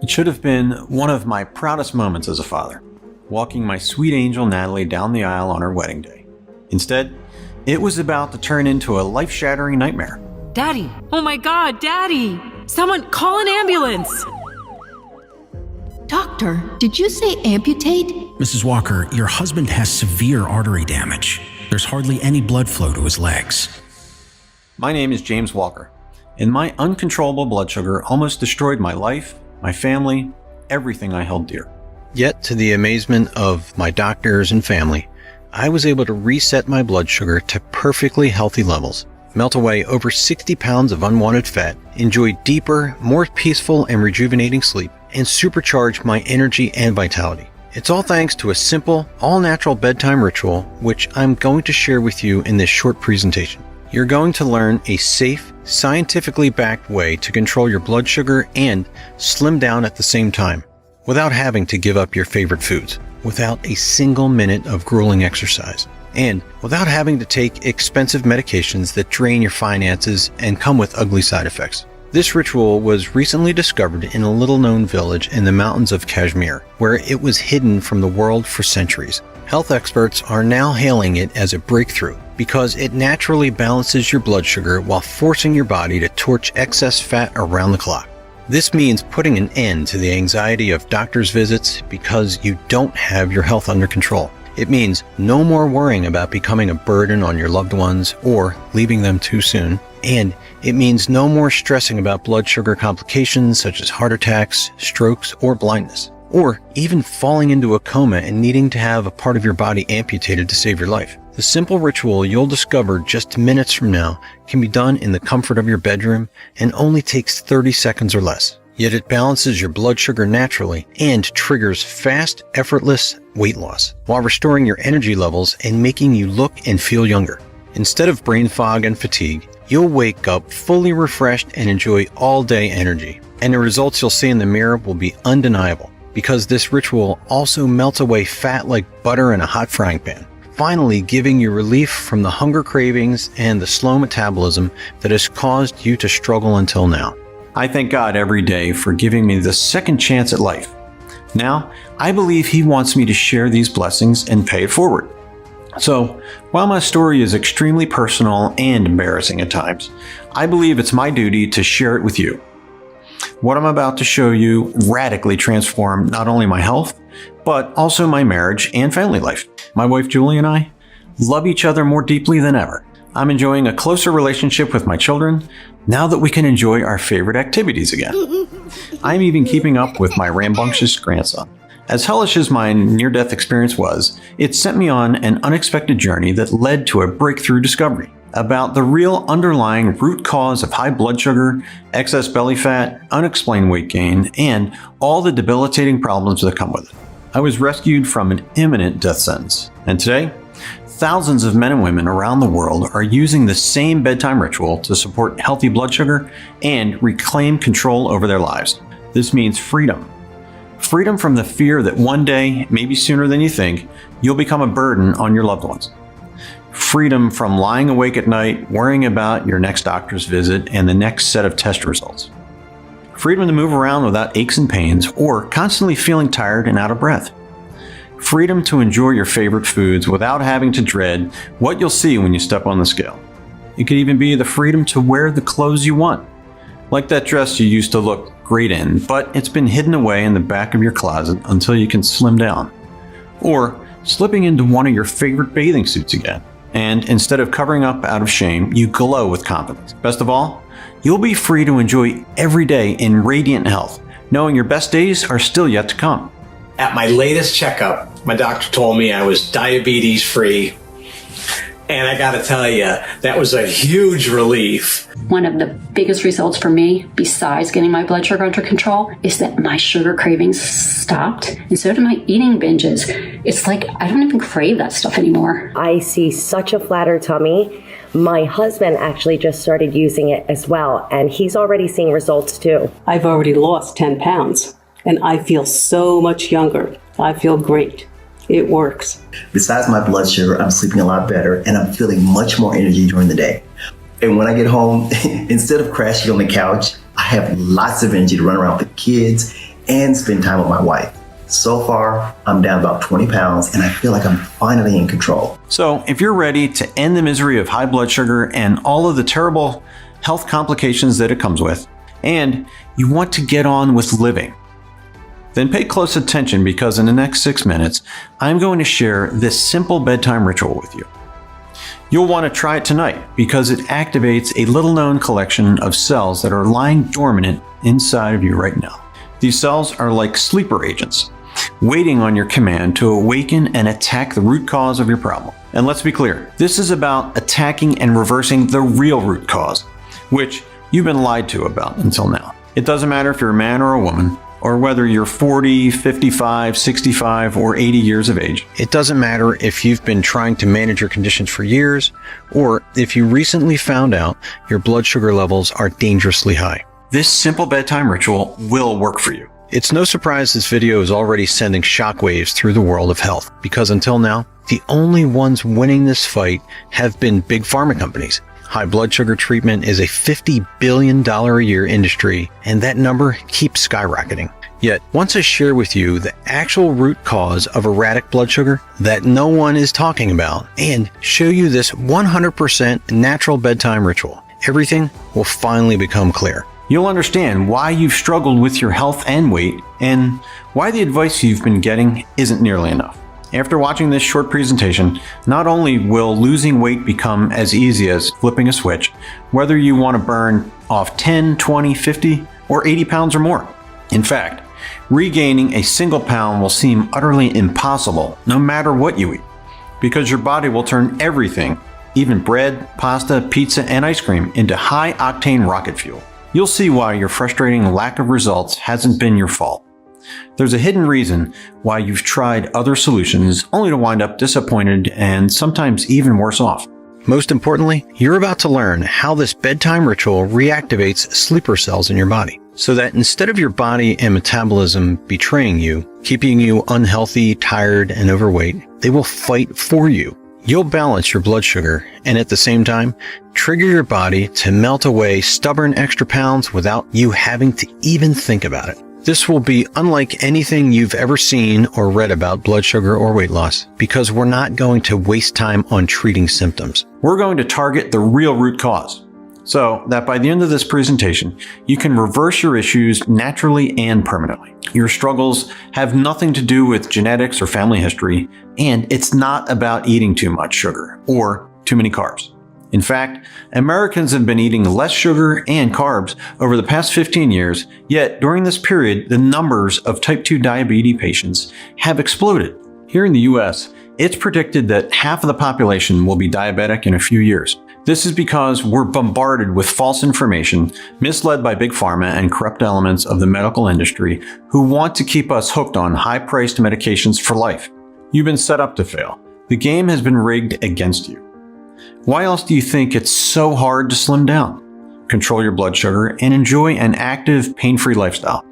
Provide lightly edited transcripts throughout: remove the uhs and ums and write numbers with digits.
It should have been one of my proudest moments as a father, walking my sweet angel Natalie down the aisle on her wedding day. Instead, it was about to turn into a life-shattering nightmare. Daddy! Oh my God, Daddy! Someone call an ambulance! Doctor, did you say amputate? Mrs. Walker, your husband has severe artery damage. There's hardly any blood flow to his legs. My name is James Walker, and my uncontrollable blood sugar almost destroyed my life, my family, everything I held dear. Yet, to the amazement of my doctors and family, I was able to reset my blood sugar to perfectly healthy levels, melt away over 60 pounds of unwanted fat, enjoy deeper, more peaceful and rejuvenating sleep, and supercharge my energy and vitality. It's all thanks to a simple, all-natural bedtime ritual, which I'm going to share with you in this short presentation. You're going to learn a safe, scientifically backed way to control your blood sugar and slim down at the same time, without having to give up your favorite foods, without a single minute of grueling exercise, and without having to take expensive medications that drain your finances and come with ugly side effects. This ritual was recently discovered in a little-known village in the mountains of Kashmir, where it was hidden from the world for centuries. Health experts are now hailing it as a breakthrough because it naturally balances your blood sugar while forcing your body to torch excess fat around the clock. This means putting an end to the anxiety of doctor's visits because you don't have your health under control. It means no more worrying about becoming a burden on your loved ones or leaving them too soon. And it means no more stressing about blood sugar complications such as heart attacks, strokes, or blindness, or even falling into a coma and needing to have a part of your body amputated to save your life. The simple ritual you'll discover just minutes from now can be done in the comfort of your bedroom and only takes 30 seconds or less. Yet it balances your blood sugar naturally and triggers fast, effortless weight loss while restoring your energy levels and making you look and feel younger. Instead of brain fog and fatigue, you'll wake up fully refreshed and enjoy all-day energy. And the results you'll see in the mirror will be undeniable because this ritual also melts away fat like butter in a hot frying pan, finally giving you relief from the hunger cravings and the slow metabolism that has caused you to struggle until now. I thank God every day for giving me the second chance at life. Now, I believe He wants me to share these blessings and pay it forward. So, while my story is extremely personal and embarrassing at times, I believe it's my duty to share it with you. What I'm about to show you radically transformed not only my health, but also my marriage and family life. My wife Julie and I love each other more deeply than ever. I'm enjoying a closer relationship with my children now that we can enjoy our favorite activities again. I'm even keeping up with my rambunctious grandson. As hellish as my near-death experience was, it sent me on an unexpected journey that led to a breakthrough discovery about the real underlying root cause of high blood sugar, excess belly fat, unexplained weight gain, and all the debilitating problems that come with it. I was rescued from an imminent death sentence, and today, thousands of men and women around the world are using the same bedtime ritual to support healthy blood sugar and reclaim control over their lives. This means freedom. Freedom from the fear that one day, maybe sooner than you think, you'll become a burden on your loved ones. Freedom from lying awake at night, worrying about your next doctor's visit and the next set of test results. Freedom to move around without aches and pains or constantly feeling tired and out of breath. Freedom to enjoy your favorite foods without having to dread what you'll see when you step on the scale. It could even be the freedom to wear the clothes you want, like that dress you used to look great in, but it's been hidden away in the back of your closet until you can slim down. Or slipping into one of your favorite bathing suits again, and instead of covering up out of shame, you glow with confidence. Best of all, you'll be free to enjoy every day in radiant health, knowing your best days are still yet to come. At my latest checkup, my doctor told me I was diabetes free. And I gotta tell you, that was a huge relief. One of the biggest results for me, besides getting my blood sugar under control, is that my sugar cravings stopped, and so did my eating binges. It's like I don't even crave that stuff anymore. I see such a flatter tummy. My husband actually just started using it as well, and he's already seeing results too. I've already lost 10 pounds, and I feel so much younger. I feel great. It works. Besides my blood sugar, I'm sleeping a lot better and I'm feeling much more energy during the day. And when I get home, instead of crashing on the couch, I have lots of energy to run around with the kids and spend time with my wife. So far, I'm down about 20 pounds and I feel like I'm finally in control. So if you're ready to end the misery of high blood sugar and all of the terrible health complications that it comes with, and you want to get on with living, then pay close attention, because in the next 6 minutes, I'm going to share this simple bedtime ritual with you. You'll want to try it tonight because it activates a little-known collection of cells that are lying dormant inside of you right now. These cells are like sleeper agents, waiting on your command to awaken and attack the root cause of your problem. And let's be clear, this is about attacking and reversing the real root cause, which you've been lied to about until now. It doesn't matter if you're a man or a woman, or whether you're 40, 55, 65, or 80 years of age. It doesn't matter if you've been trying to manage your conditions for years, or if you recently found out your blood sugar levels are dangerously high. This simple bedtime ritual will work for you. It's no surprise this video is already sending shockwaves through the world of health, because until now, the only ones winning this fight have been big pharma companies. High blood sugar treatment is a $50 billion a year industry, and that number keeps skyrocketing. Yet, once I share with you the actual root cause of erratic blood sugar that no one is talking about, and show you this 100% natural bedtime ritual, everything will finally become clear. You'll understand why you've struggled with your health and weight, and why the advice you've been getting isn't nearly enough. After watching this short presentation, not only will losing weight become as easy as flipping a switch, whether you want to burn off 10, 20, 50, or 80 pounds or more. In fact, regaining a single pound will seem utterly impossible no matter what you eat, because your body will turn everything, even bread, pasta, pizza, and ice cream, into high-octane rocket fuel. You'll see why your frustrating lack of results hasn't been your fault. There's a hidden reason why you've tried other solutions only to wind up disappointed and sometimes even worse off. Most importantly, you're about to learn how this bedtime ritual reactivates sleeper cells in your body, so that instead of your body and metabolism betraying you, keeping you unhealthy, tired, and overweight, they will fight for you. You'll balance your blood sugar and at the same time, trigger your body to melt away stubborn extra pounds without you having to even think about it. This will be unlike anything you've ever seen or read about blood sugar or weight loss, because we're not going to waste time on treating symptoms. We're going to target the real root cause, so that by the end of this presentation, you can reverse your issues naturally and permanently. Your struggles have nothing to do with genetics or family history, and it's not about eating too much sugar or too many carbs. In fact, Americans have been eating less sugar and carbs over the past 15 years, yet during this period, the numbers of type 2 diabetes patients have exploded. Here in the US, it's predicted that half of the population will be diabetic in a few years. This is because we're bombarded with false information, misled by big pharma and corrupt elements of the medical industry who want to keep us hooked on high-priced medications for life. You've been set up to fail. The game has been rigged against you. Why else do you think it's so hard to slim down, control your blood sugar, and enjoy an active, pain-free lifestyle,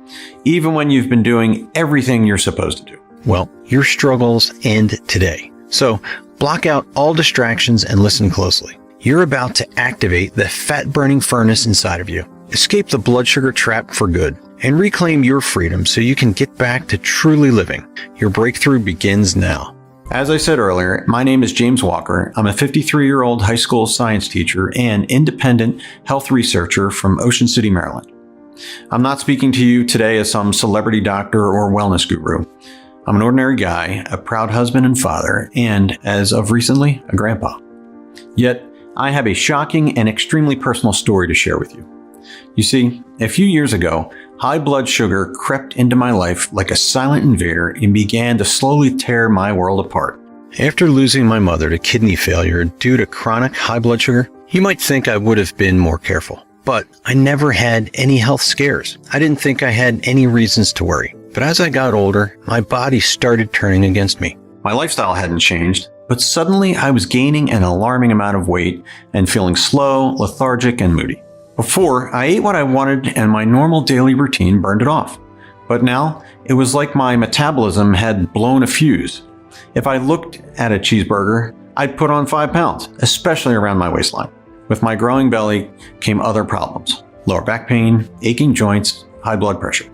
even when you've been doing everything you're supposed to do? Well, your struggles end today. So block out all distractions and listen closely. You're about to activate the fat-burning furnace inside of you. Escape the blood sugar trap for good and reclaim your freedom so you can get back to truly living. Your breakthrough begins now. As I said earlier, my name is James Walker. I'm a 53-year-old high school science teacher and independent health researcher from Ocean City, Maryland. I'm not speaking to you today as some celebrity doctor or wellness guru. I'm an ordinary guy, a proud husband and father, and, as of recently, a grandpa. Yet, I have a shocking and extremely personal story to share with you. You see, a few years ago, high blood sugar crept into my life like a silent invader and began to slowly tear my world apart. After losing my mother to kidney failure due to chronic high blood sugar, you might think I would have been more careful. But I never had any health scares. I didn't think I had any reasons to worry. But as I got older, my body started turning against me. My lifestyle hadn't changed, but suddenly I was gaining an alarming amount of weight and feeling slow, lethargic, and moody. Before, I ate what I wanted and my normal daily routine burned it off. But now, it was like my metabolism had blown a fuse. If I looked at a cheeseburger, I'd put on 5 pounds, especially around my waistline. With my growing belly came other problems: lower back pain, aching joints, high blood pressure.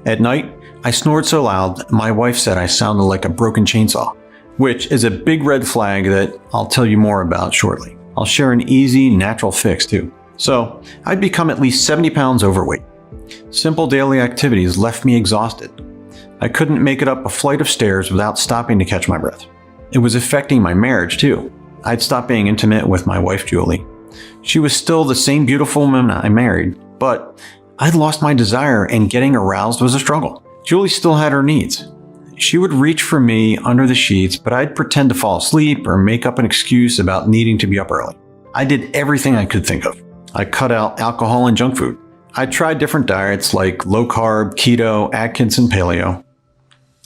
At night, I snored so loud, my wife said I sounded like a broken chainsaw, which is a big red flag that I'll tell you more about shortly. I'll share an easy, natural fix too. So, I'd become at least 70 pounds overweight. Simple daily activities left me exhausted. I couldn't make it up a flight of stairs without stopping to catch my breath. It was affecting my marriage too. I'd stopped being intimate with my wife, Julie. She was still the same beautiful woman I married, but I'd lost my desire and getting aroused was a struggle. Julie still had her needs. She would reach for me under the sheets, but I'd pretend to fall asleep or make up an excuse about needing to be up early. I did everything I could think of. I cut out alcohol and junk food. I tried different diets like low carb, keto, Atkins, and paleo.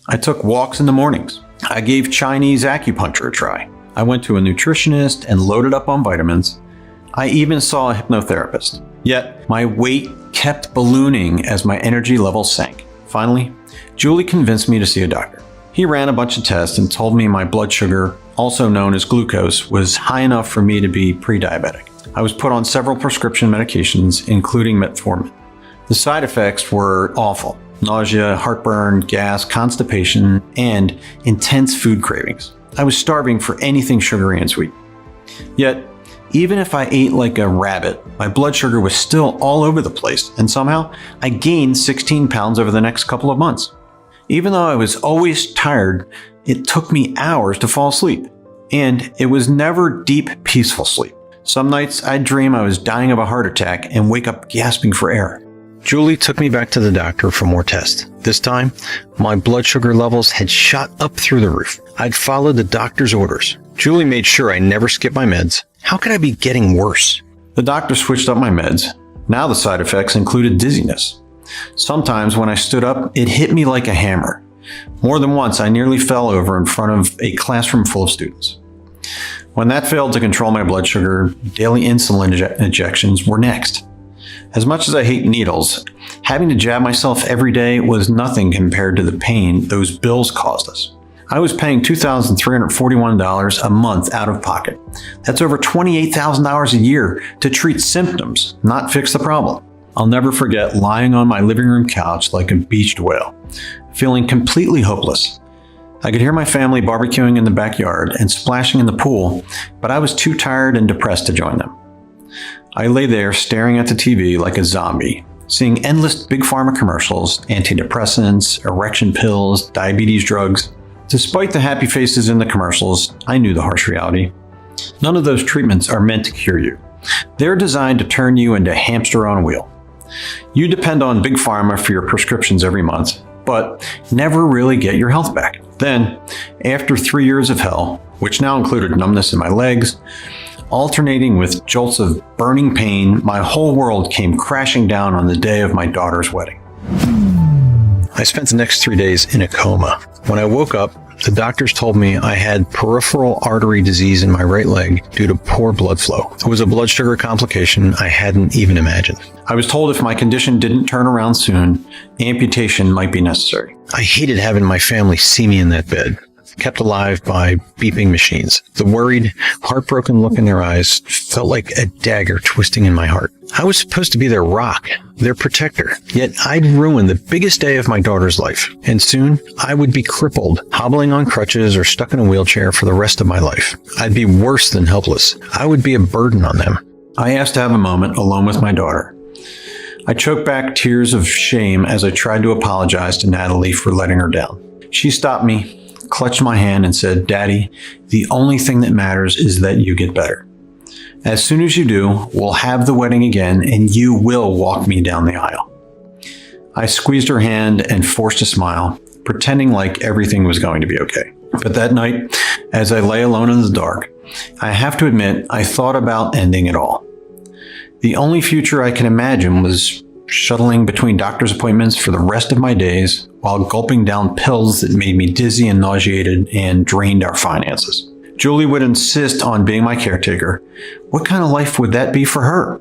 I took walks in the mornings. I gave Chinese acupuncture a try. I went to a nutritionist and loaded up on vitamins. I even saw a hypnotherapist. Yet, my weight kept ballooning as my energy levels sank. Finally, Julie convinced me to see a doctor. He ran a bunch of tests and told me my blood sugar, also known as glucose, was high enough for me to be pre-diabetic. I was put on several prescription medications, including metformin. The side effects were awful. Nausea, heartburn, gas, constipation, and intense food cravings. I was starving for anything sugary and sweet. Yet, even if I ate like a rabbit, my blood sugar was still all over the place, and somehow I gained 16 pounds over the next couple of months. Even though I was always tired, it took me hours to fall asleep. And it was never deep, peaceful sleep. Some nights I'd dream I was dying of a heart attack and wake up gasping for air. Julie took me back to the doctor for more tests. This time, my blood sugar levels had shot up through the roof. I'd followed the doctor's orders. Julie made sure I never skipped my meds. How could I be getting worse? The doctor switched up my meds. Now the side effects included dizziness. Sometimes when I stood up, it hit me like a hammer. More than once, I nearly fell over in front of a classroom full of students. When that failed to control my blood sugar, daily insulin injections were next. As much as I hate needles, having to jab myself every day was nothing compared to the pain those bills caused us. I was paying $2,341 a month out of pocket. That's over $28,000 a year to treat symptoms, not fix the problem. I'll never forget lying on my living room couch like a beached whale, feeling completely hopeless. I could hear my family barbecuing in the backyard and splashing in the pool, but I was too tired and depressed to join them. I lay there staring at the TV like a zombie, seeing endless big pharma commercials, antidepressants, erection pills, diabetes drugs. Despite the happy faces in the commercials, I knew the harsh reality. None of those treatments are meant to cure you. They're designed to turn you into a hamster on a wheel. You depend on big pharma for your prescriptions every month, but never really get your health back. Then, after 3 years of hell, which now included numbness in my legs, alternating with jolts of burning pain, my whole world came crashing down on the day of my daughter's wedding. I spent the next 3 days in a coma. When I woke up, the doctors told me I had peripheral artery disease in my right leg due to poor blood flow. It was a blood sugar complication I hadn't even imagined. I was told if my condition didn't turn around soon, amputation might be necessary. I hated having my family see me in that bed, kept alive by beeping machines. The worried, heartbroken look in their eyes felt like a dagger twisting in my heart. I was supposed to be their rock, their protector, yet I'd ruined the biggest day of my daughter's life. And soon, I would be crippled, hobbling on crutches or stuck in a wheelchair for the rest of my life. I'd be worse than helpless. I would be a burden on them. I asked to have a moment alone with my daughter. I choked back tears of shame as I tried to apologize to Natalie for letting her down. She stopped me, clutched my hand and said, "Daddy, the only thing that matters is that you get better. As soon as you do, we'll have the wedding again and you will walk me down the aisle." I squeezed her hand and forced a smile, pretending like everything was going to be okay. But that night, as I lay alone in the dark, I have to admit I thought about ending it all. The only future I can imagine was shuttling between doctor's appointments for the rest of my days while gulping down pills that made me dizzy and nauseated and drained our finances. Julie would insist on being my caretaker. What kind of life would that be for her?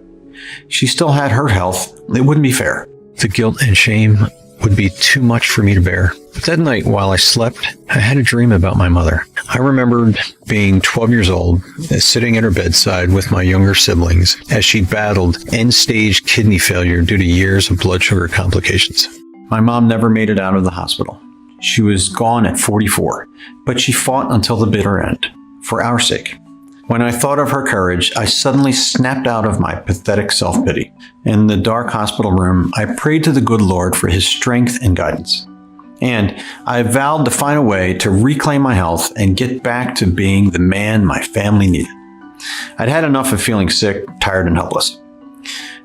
She still had her health. It wouldn't be fair. The guilt and shame would be too much for me to bear. But that night, while I slept, I had a dream about my mother. I remembered being 12 years old, sitting at her bedside with my younger siblings as she battled end-stage kidney failure due to years of blood sugar complications. My mom never made it out of the hospital. She was gone at 44, but she fought until the bitter end, for our sake. When I thought of her courage, I suddenly snapped out of my pathetic self-pity. In the dark hospital room, I prayed to the good Lord for his strength and guidance. And I vowed to find a way to reclaim my health and get back to being the man my family needed. I'd had enough of feeling sick, tired, and helpless.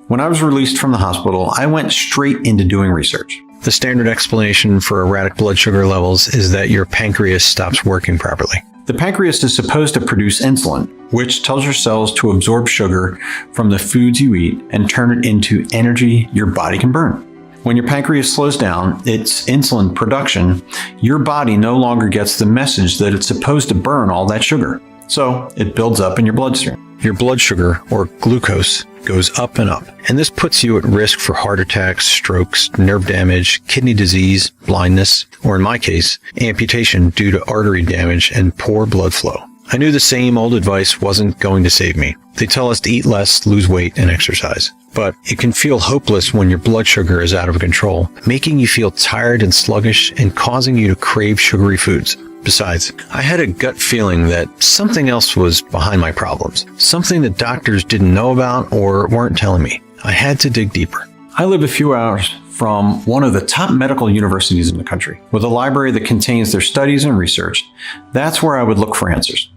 When I was released from the hospital, I went straight into doing research. The standard explanation for erratic blood sugar levels is that your pancreas stops working properly. The pancreas is supposed to produce insulin, which tells your cells to absorb sugar from the foods you eat and turn it into energy your body can burn. When your pancreas slows down its insulin production, your body no longer gets the message that it's supposed to burn all that sugar. So it builds up in your bloodstream. Your blood sugar, or glucose, goes up and up. And this puts you at risk for heart attacks, strokes, nerve damage, kidney disease, blindness, or in my case, amputation due to artery damage and poor blood flow. I knew the same old advice wasn't going to save me. They tell us to eat less, lose weight, and exercise. But it can feel hopeless when your blood sugar is out of control, making you feel tired and sluggish and causing you to crave sugary foods. Besides, I had a gut feeling that something else was behind my problems, something that doctors didn't know about or weren't telling me. I had to dig deeper. I live a few hours from one of the top medical universities in the country, with a library that contains their studies and research. That's where I would look for answers.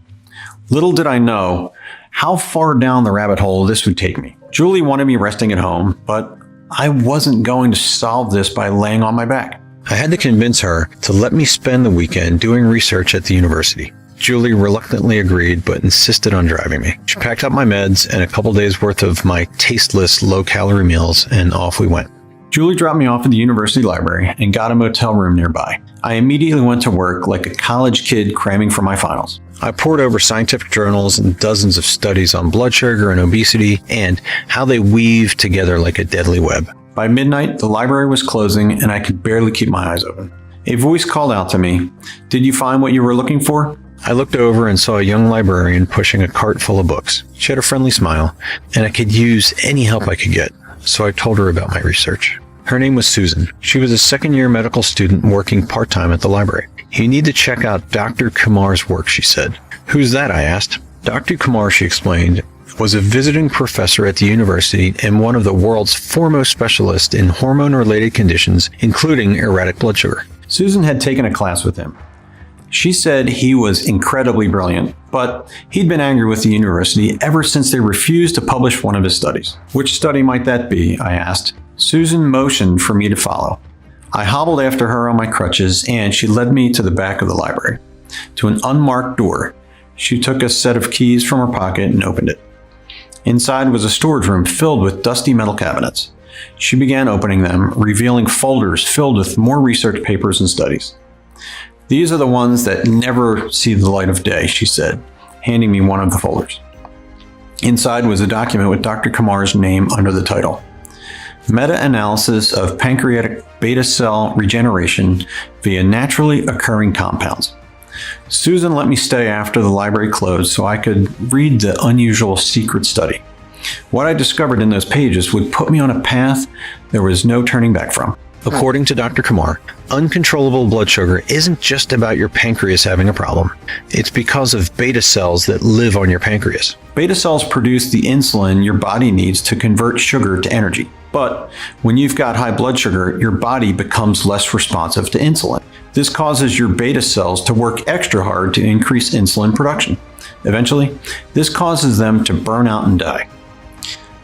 Little did I know how far down the rabbit hole this would take me. Julie wanted me resting at home, but I wasn't going to solve this by laying on my back. I had to convince her to let me spend the weekend doing research at the university. Julie reluctantly agreed, but insisted on driving me. She packed up my meds and a couple days worth of my tasteless, low-calorie meals, and off we went. Julie dropped me off at the university library and got a motel room nearby. I immediately went to work like a college kid cramming for my finals. I pored over scientific journals and dozens of studies on blood sugar and obesity and how they weave together like a deadly web. By midnight, the library was closing and I could barely keep my eyes open. A voice called out to me, "Did you find what you were looking for?" I looked over and saw a young librarian pushing a cart full of books. She had a friendly smile, and I could use any help I could get, so I told her about my research. Her name was Susan. She was a second-year medical student working part-time at the library. "You need to check out Dr. Kumar's work," she said. "Who's that?" I asked. Dr. Kumar, she explained, was a visiting professor at the university and one of the world's foremost specialists in hormone-related conditions, including erratic blood sugar. Susan had taken a class with him. She said he was incredibly brilliant, but he'd been angry with the university ever since they refused to publish one of his studies. "Which study might that be?" I asked. Susan motioned for me to follow. I hobbled after her on my crutches, and she led me to the back of the library, to an unmarked door. She took a set of keys from her pocket and opened it. Inside was a storage room filled with dusty metal cabinets. She began opening them, revealing folders filled with more research papers and studies. "These are the ones that never see the light of day," she said, handing me one of the folders. Inside was a document with Dr. Kumar's name under the title, "Meta-analysis of pancreatic beta cell regeneration via naturally occurring compounds." Susan let me stay after the library closed so I could read the unusual secret study. What I discovered in those pages would put me on a path there was no turning back from. According to Dr. Kumar, uncontrollable blood sugar isn't just about your pancreas having a problem. It's because of beta cells that live on your pancreas. Beta cells produce the insulin your body needs to convert sugar to energy. But when you've got high blood sugar, your body becomes less responsive to insulin. This causes your beta cells to work extra hard to increase insulin production. Eventually, this causes them to burn out and die.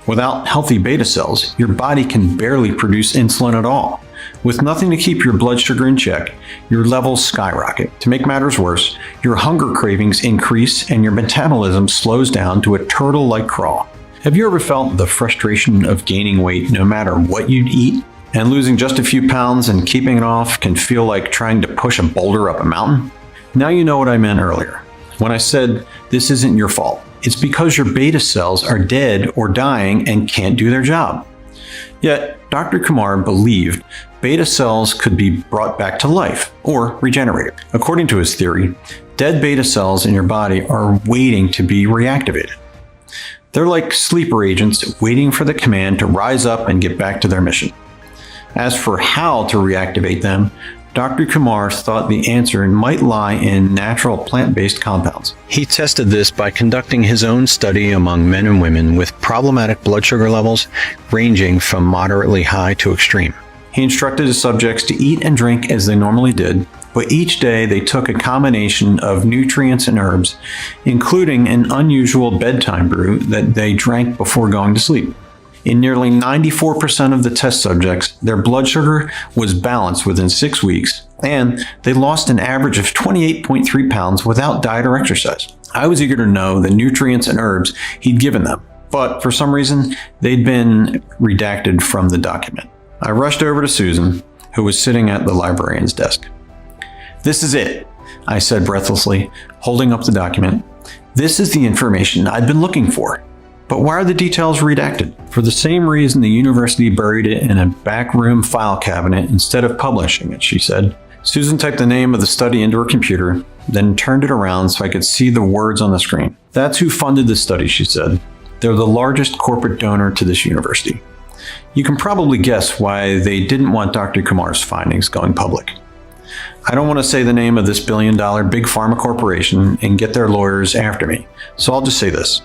Without healthy beta cells, your body can barely produce insulin at all. With nothing to keep your blood sugar in check, your levels skyrocket. To make matters worse, your hunger cravings increase and your metabolism slows down to a turtle-like crawl. Have you ever felt the frustration of gaining weight no matter what you eat? And losing just a few pounds and keeping it off can feel like trying to push a boulder up a mountain? Now you know what I meant earlier when I said this isn't your fault. It's because your beta cells are dead or dying and can't do their job. Yet, Dr. Kumar believed beta cells could be brought back to life or regenerated. According to his theory, dead beta cells in your body are waiting to be reactivated. They're like sleeper agents waiting for the command to rise up and get back to their mission. As for how to reactivate them, Dr. Kumar thought the answer might lie in natural plant-based compounds. He tested this by conducting his own study among men and women with problematic blood sugar levels ranging from moderately high to extreme. He instructed his subjects to eat and drink as they normally did, but each day they took a combination of nutrients and herbs, including an unusual bedtime brew that they drank before going to sleep. In nearly 94% of the test subjects, their blood sugar was balanced within 6 weeks, and they lost an average of 28.3 pounds without diet or exercise. I was eager to know the nutrients and herbs he'd given them, but for some reason, they'd been redacted from the document. I rushed over to Susan, who was sitting at the librarian's desk. "This is it," I said breathlessly, holding up the document. "This is the information I've been looking for. But why are the details redacted?" "For the same reason the university buried it in a backroom file cabinet instead of publishing it," she said. Susan typed the name of the study into her computer, then turned it around so I could see the words on the screen. "That's who funded the study," she said. "They're the largest corporate donor to this university. You can probably guess why they didn't want Dr. Kumar's findings going public. I don't want to say the name of this billion-dollar big pharma corporation and get their lawyers after me, so I'll just say this.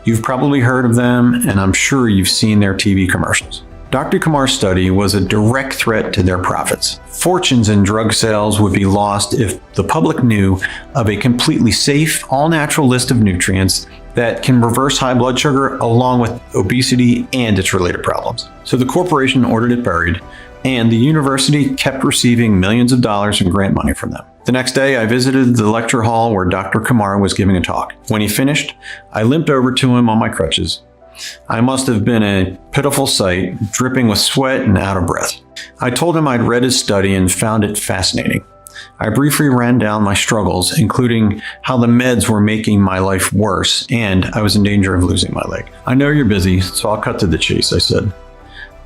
You've probably heard of them, and I'm sure you've seen their TV commercials. Dr. Kumar's study was a direct threat to their profits. Fortunes in drug sales would be lost if the public knew of a completely safe, all-natural list of nutrients that can reverse high blood sugar along with obesity and its related problems. So the corporation ordered it buried, and the university kept receiving millions of dollars in grant money from them. The next day, I visited the lecture hall where Dr. Kumar was giving a talk. When he finished, I limped over to him on my crutches. I must have been a pitiful sight, dripping with sweat and out of breath. I told him I'd read his study and found it fascinating. I briefly ran down my struggles, including how the meds were making my life worse, and I was in danger of losing my leg. "I know you're busy, so I'll cut to the chase," I said.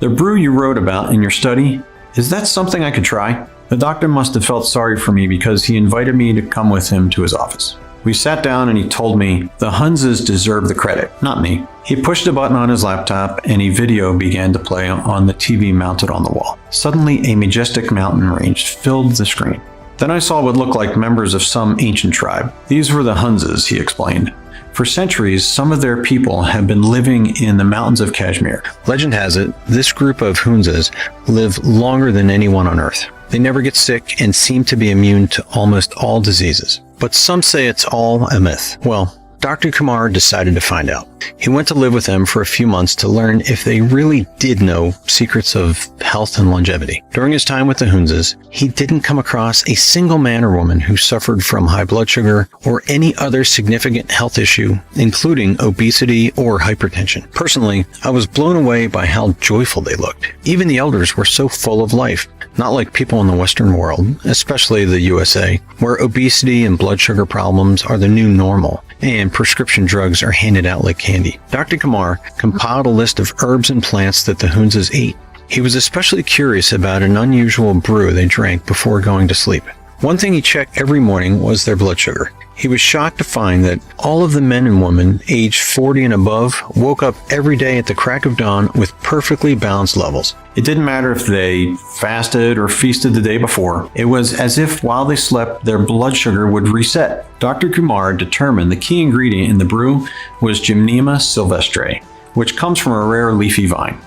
"The brew you wrote about in your study, is that something I could try?" The doctor must have felt sorry for me because he invited me to come with him to his office. We sat down and he told me the Hunzes deserve the credit, not me. He pushed a button on his laptop and a video began to play on the TV mounted on the wall. Suddenly, a majestic mountain range filled the screen. Then I saw what looked like members of some ancient tribe. These were the Hunzes, he explained. For centuries, some of their people have been living in the mountains of Kashmir. Legend has it, this group of Hunzes live longer than anyone on Earth. They never get sick and seem to be immune to almost all diseases. But some say it's all a myth. Well, Dr. Kumar decided to find out. He went to live with them for a few months to learn if they really did know secrets of health and longevity. During his time with the Hunzes, he didn't come across a single man or woman who suffered from high blood sugar or any other significant health issue, including obesity or hypertension. Personally, I was blown away by how joyful they looked. Even the elders were so full of life, not like people in the Western world, especially the USA, where obesity and blood sugar problems are the new normal, and prescription drugs are handed out like candy. Dr. Kumar compiled a list of herbs and plants that the Hunzes ate. He was especially curious about an unusual brew they drank before going to sleep. One thing he checked every morning was their blood sugar. He was shocked to find that all of the men and women aged 40 and above woke up every day at the crack of dawn with perfectly balanced levels. It didn't matter if they fasted or feasted the day before. It was as if while they slept, their blood sugar would reset. Dr. Kumar determined the key ingredient in the brew was Gymnema sylvestre, which comes from a rare leafy vine.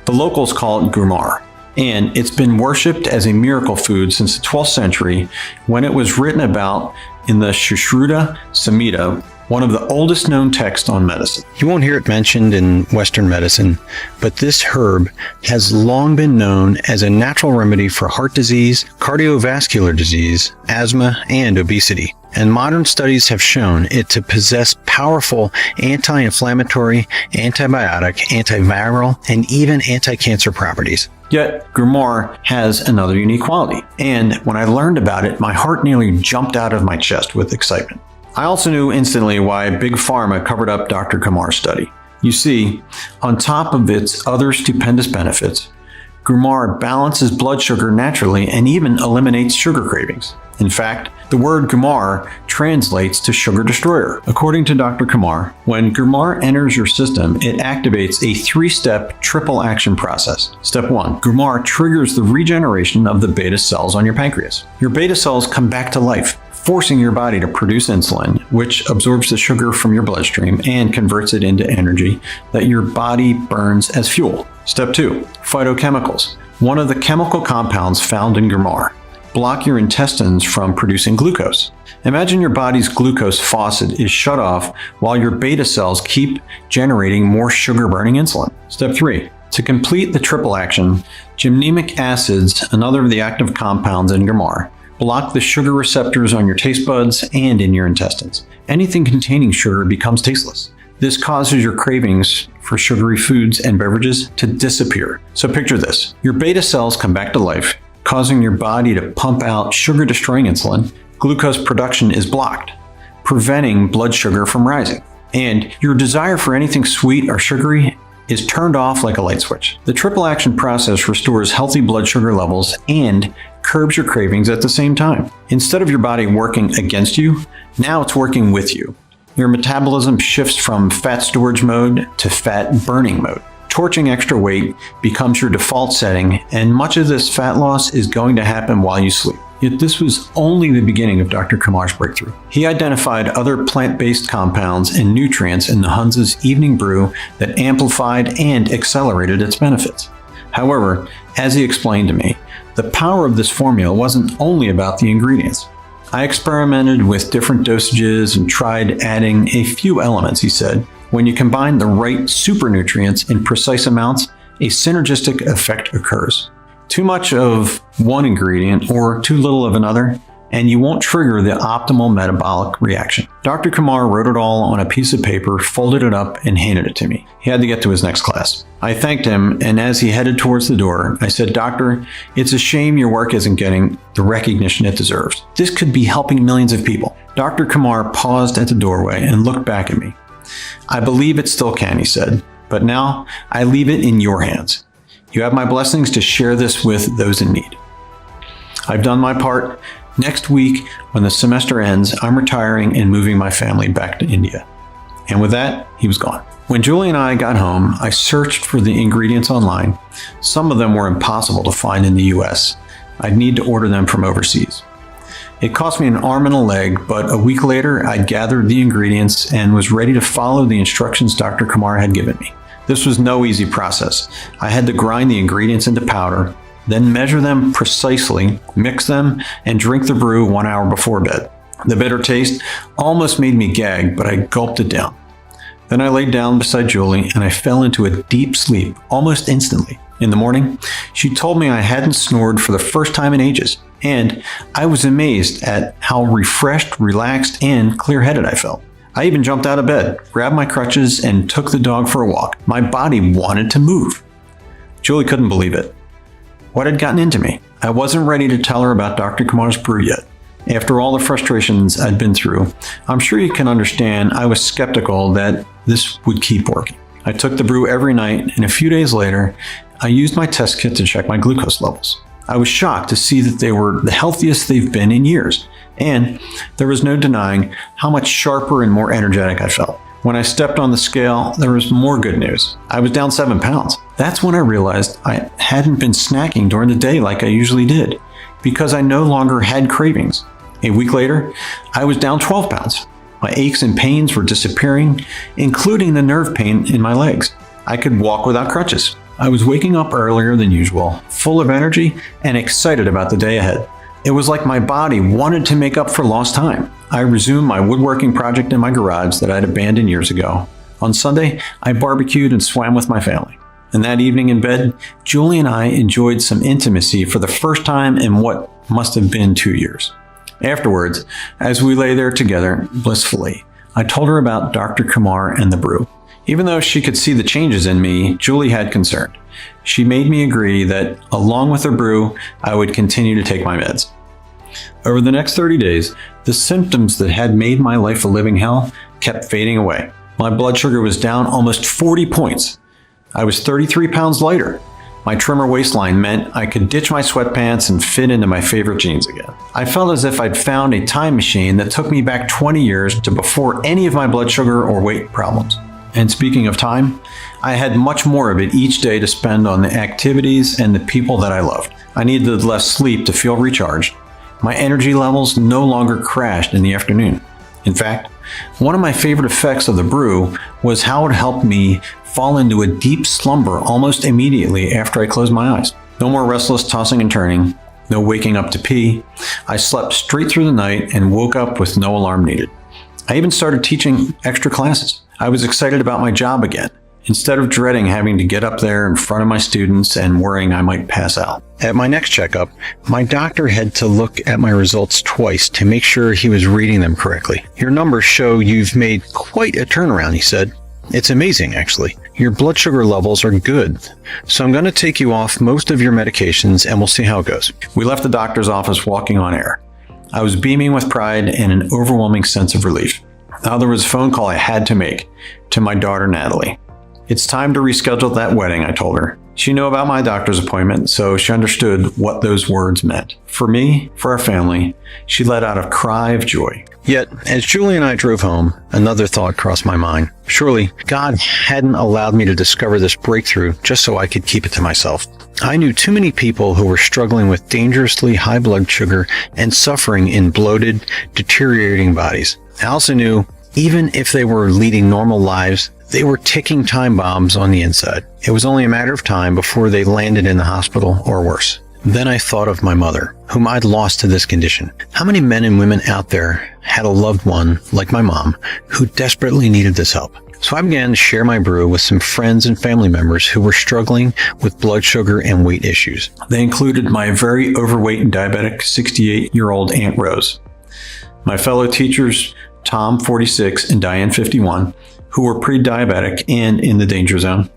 The locals call it gumar, and it's been worshipped as a miracle food since the 12th century when it was written about in the Sushruta Samhita, one of the oldest known texts on medicine. You won't hear it mentioned in Western medicine, but this herb has long been known as a natural remedy for heart disease, cardiovascular disease, asthma, and obesity. And modern studies have shown it to possess powerful anti-inflammatory, antibiotic, antiviral, and even anti-cancer properties. Yet, Gumar has another unique quality, and when I learned about it, my heart nearly jumped out of my chest with excitement. I also knew instantly why Big Pharma covered up Dr. Kumar's study. You see, on top of its other stupendous benefits, Gumar balances blood sugar naturally and even eliminates sugar cravings. In fact, the word Gumar translates to sugar destroyer. According to Dr. Kumar, when Gumar enters your system, it activates a 3-step triple action process. Step 1. Gumar triggers the regeneration of the beta cells on your pancreas. Your beta cells come back to life, forcing your body to produce insulin, which absorbs the sugar from your bloodstream and converts it into energy that your body burns as fuel. Step 2. Phytochemicals. One of the chemical compounds found in Gumar block your intestines from producing glucose. Imagine your body's glucose faucet is shut off while your beta cells keep generating more sugar-burning insulin. Step 3. To complete the triple action, gymnemic acids, another of the active compounds in Gumar, block the sugar receptors on your taste buds and in your intestines. Anything containing sugar becomes tasteless. This causes your cravings for sugary foods and beverages to disappear. So picture this. Your beta cells come back to life, causing your body to pump out sugar-destroying insulin. Glucose production is blocked, preventing blood sugar from rising. And your desire for anything sweet or sugary is turned off like a light switch. The triple action process restores healthy blood sugar levels and curbs your cravings at the same time. Instead of your body working against you, now it's working with you. Your metabolism shifts from fat storage mode to fat burning mode. Torching extra weight becomes your default setting, and much of this fat loss is going to happen while you sleep. Yet this was only the beginning of Dr. Kumar's breakthrough. He identified other plant-based compounds and nutrients in the Hunza's evening brew that amplified and accelerated its benefits. However, as he explained to me, the power of this formula wasn't only about the ingredients. I experimented with different dosages and tried adding a few elements, he said. When you combine the right super nutrients in precise amounts, a synergistic effect occurs. Too much of one ingredient or too little of another, and you won't trigger the optimal metabolic reaction. Dr. Kumar wrote it all on a piece of paper, folded it up, and handed it to me. He had to get to his next class. I thanked him, and as he headed towards the door, I said, "Doctor, it's a shame your work isn't getting the recognition it deserves. This could be helping millions of people." Dr. Kumar paused at the doorway and looked back at me. "I believe it still can," he said, "but now I leave it in your hands. You have my blessings to share this with those in need." I've done my part. Next week, when the semester ends, I'm retiring and moving my family back to India. And with that, he was gone. When Julie and I got home, I searched for the ingredients online. Some of them were impossible to find in the US. I'd need to order them from overseas. It cost me an arm and a leg, but a week later, I'd gathered the ingredients and was ready to follow the instructions Dr. Kumar had given me. This was no easy process. I had to grind the ingredients into powder, then measure them precisely, mix them, and drink the brew 1 hour before bed. The bitter taste almost made me gag, but I gulped it down. Then I laid down beside Julie and I fell into a deep sleep almost instantly. In the morning, she told me I hadn't snored for the first time in ages, and I was amazed at how refreshed, relaxed, and clear-headed I felt. I even jumped out of bed, grabbed my crutches, and took the dog for a walk. My body wanted to move. Julie couldn't believe it. What had gotten into me? I wasn't ready to tell her about Dr. Kumar's brew yet. After all the frustrations I'd been through, I'm sure you can understand I was skeptical that this would keep working. I took the brew every night, and a few days later, I used my test kit to check my glucose levels. I was shocked to see that they were the healthiest they've been in years, and there was no denying how much sharper and more energetic I felt. When I stepped on the scale, there was more good news. I was down 7 pounds. That's when I realized I hadn't been snacking during the day like I usually did, because I no longer had cravings. A week later, I was down 12 pounds. My aches and pains were disappearing, including the nerve pain in my legs. I could walk without crutches. I was waking up earlier than usual, full of energy and excited about the day ahead. It was like my body wanted to make up for lost time. I resumed my woodworking project in my garage that I'd abandoned years ago. On Sunday, I barbecued and swam with my family. And that evening in bed, Julie and I enjoyed some intimacy for the first time in what must have been 2 years. Afterwards, as we lay there together blissfully, I told her about Dr. Kumar and the brew. Even though she could see the changes in me, Julie had concern. She made me agree that, along with her brew, I would continue to take my meds. Over the next 30 days, the symptoms that had made my life a living hell kept fading away. My blood sugar was down almost 40 points. I was 33 pounds lighter. My trimmer waistline meant I could ditch my sweatpants and fit into my favorite jeans again. I felt as if I'd found a time machine that took me back 20 years to before any of my blood sugar or weight problems. And speaking of time, I had much more of it each day to spend on the activities and the people that I loved. I needed less sleep to feel recharged. My energy levels no longer crashed in the afternoon. In fact, one of my favorite effects of the brew was how it helped me fall into a deep slumber almost immediately after I closed my eyes. No more restless tossing and turning, no waking up to pee. I slept straight through the night and woke up with no alarm needed. I even started teaching extra classes. I was excited about my job again, instead of dreading having to get up there in front of my students and worrying I might pass out. At my next checkup, my doctor had to look at my results twice to make sure he was reading them correctly. Your numbers show you've made quite a turnaround, he said. It's amazing, actually. Your blood sugar levels are good. So I'm going to take you off most of your medications and we'll see how it goes. We left the doctor's office walking on air. I was beaming with pride and an overwhelming sense of relief. Now there was a phone call I had to make to my daughter, Natalie. It's time to reschedule that wedding, I told her. She knew about my doctor's appointment, so she understood what those words meant. For me, for our family, she let out a cry of joy. Yet, as Julie and I drove home, another thought crossed my mind. Surely, God hadn't allowed me to discover this breakthrough just so I could keep it to myself. I knew too many people who were struggling with dangerously high blood sugar and suffering in bloated, deteriorating bodies. I also knew, even if they were leading normal lives, they were ticking time bombs on the inside. It was only a matter of time before they landed in the hospital or worse. Then I thought of my mother, whom I'd lost to this condition. How many men and women out there had a loved one, like my mom, who desperately needed this help? So I began to share my brew with some friends and family members who were struggling with blood sugar and weight issues. They included my very overweight and diabetic 68-year-old Aunt Rose, my fellow teachers, Tom, 46, and Diane, 51, who were pre-diabetic and in the danger zone,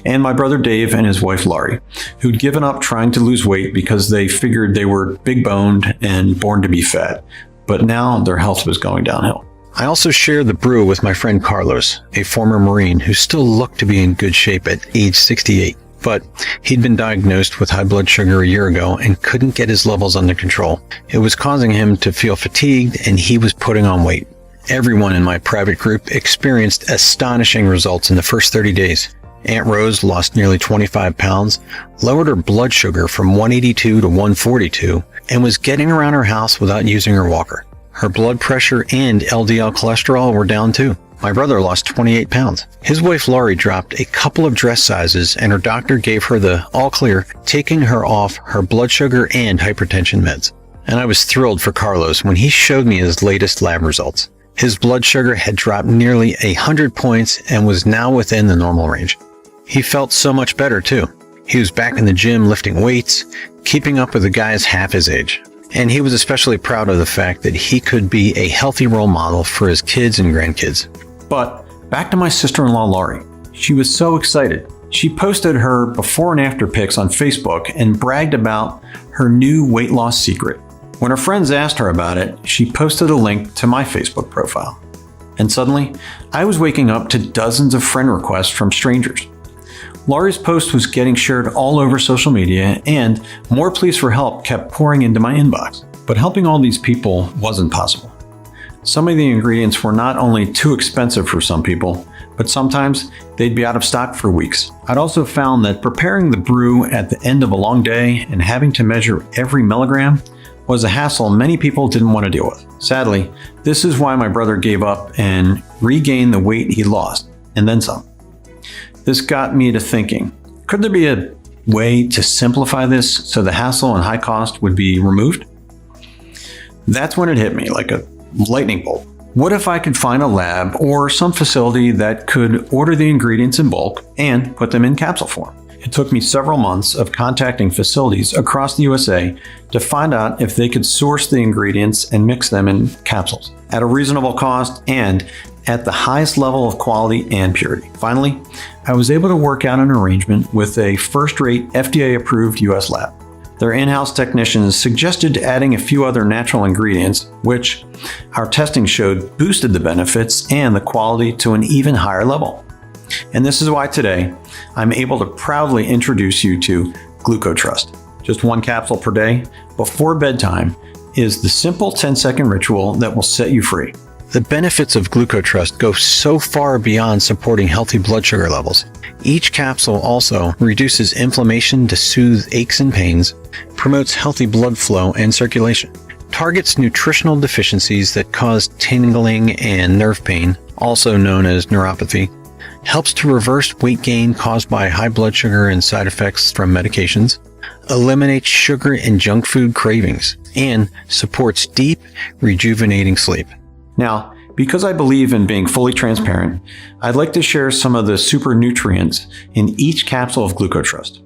and my brother Dave and his wife Laurie, who'd given up trying to lose weight because they figured they were big-boned and born to be fat, but now their health was going downhill. I also shared the brew with my friend Carlos, a former Marine who still looked to be in good shape at age 68. But he'd been diagnosed with high blood sugar a year ago and couldn't get his levels under control. It was causing him to feel fatigued and he was putting on weight. Everyone in my private group experienced astonishing results in the first 30 days. Aunt Rose lost nearly 25 pounds, lowered her blood sugar from 182 to 142, and was getting around her house without using her walker. Her blood pressure and LDL cholesterol were down too. My brother lost 28 pounds. His wife Laurie dropped a couple of dress sizes and her doctor gave her the all clear, taking her off her blood sugar and hypertension meds. And I was thrilled for Carlos when he showed me his latest lab results. His blood sugar had dropped nearly 100 points and was now within the normal range. He felt so much better too. He was back in the gym lifting weights, keeping up with the guys half his age. And he was especially proud of the fact that he could be a healthy role model for his kids and grandkids. But back to my sister-in-law Laurie. She was so excited. She posted her before and after pics on Facebook and bragged about her new weight loss secret. When her friends asked her about it, she posted a link to my Facebook profile. And suddenly, I was waking up to dozens of friend requests from strangers. Laurie's post was getting shared all over social media, and more pleas for help kept pouring into my inbox. But helping all these people wasn't possible. Some of the ingredients were not only too expensive for some people, but sometimes they'd be out of stock for weeks. I'd also found that preparing the brew at the end of a long day and having to measure every milligram was a hassle many people didn't want to deal with. Sadly, this is why my brother gave up and regained the weight he lost, and then some. This got me to thinking, could there be a way to simplify this so the hassle and high cost would be removed? That's when it hit me like a lightning bolt. What if I could find a lab or some facility that could order the ingredients in bulk and put them in capsule form? It took me several months of contacting facilities across the USA to find out if they could source the ingredients and mix them in capsules at a reasonable cost and at the highest level of quality and purity. Finally, I was able to work out an arrangement with a first-rate FDA-approved US lab. Their in-house technicians suggested adding a few other natural ingredients, which our testing showed boosted the benefits and the quality to an even higher level. And this is why today I'm able to proudly introduce you to Glucotrust. Just 1 capsule per day before bedtime is the simple 10-second ritual that will set you free. The benefits of Glucotrust go so far beyond supporting healthy blood sugar levels. Each capsule also reduces inflammation to soothe aches and pains, promotes healthy blood flow and circulation, targets nutritional deficiencies that cause tingling and nerve pain, also known as neuropathy, helps to reverse weight gain caused by high blood sugar and side effects from medications, eliminates sugar and junk food cravings, and supports deep, rejuvenating sleep. Now, because I believe in being fully transparent, I'd like to share some of the super nutrients in each capsule of Glucotrust.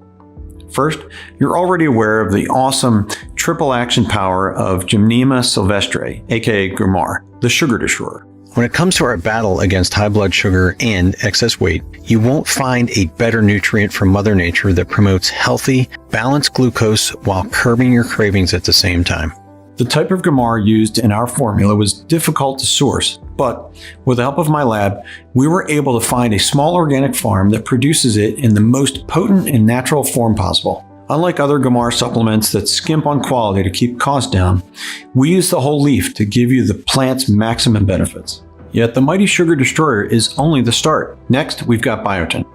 First, you're already aware of the awesome triple action power of Gymnema sylvestre, aka Gromar, the sugar destroyer. When it comes to our battle against high blood sugar and excess weight, you won't find a better nutrient from Mother Nature that promotes healthy, balanced glucose while curbing your cravings at the same time. The type of Gromar used in our formula was difficult to source, but with the help of my lab, we were able to find a small organic farm that produces it in the most potent and natural form possible. Unlike other Gromar supplements that skimp on quality to keep costs down, we use the whole leaf to give you the plant's maximum benefits. Yet the mighty sugar destroyer is only the start. Next, we've got biotin,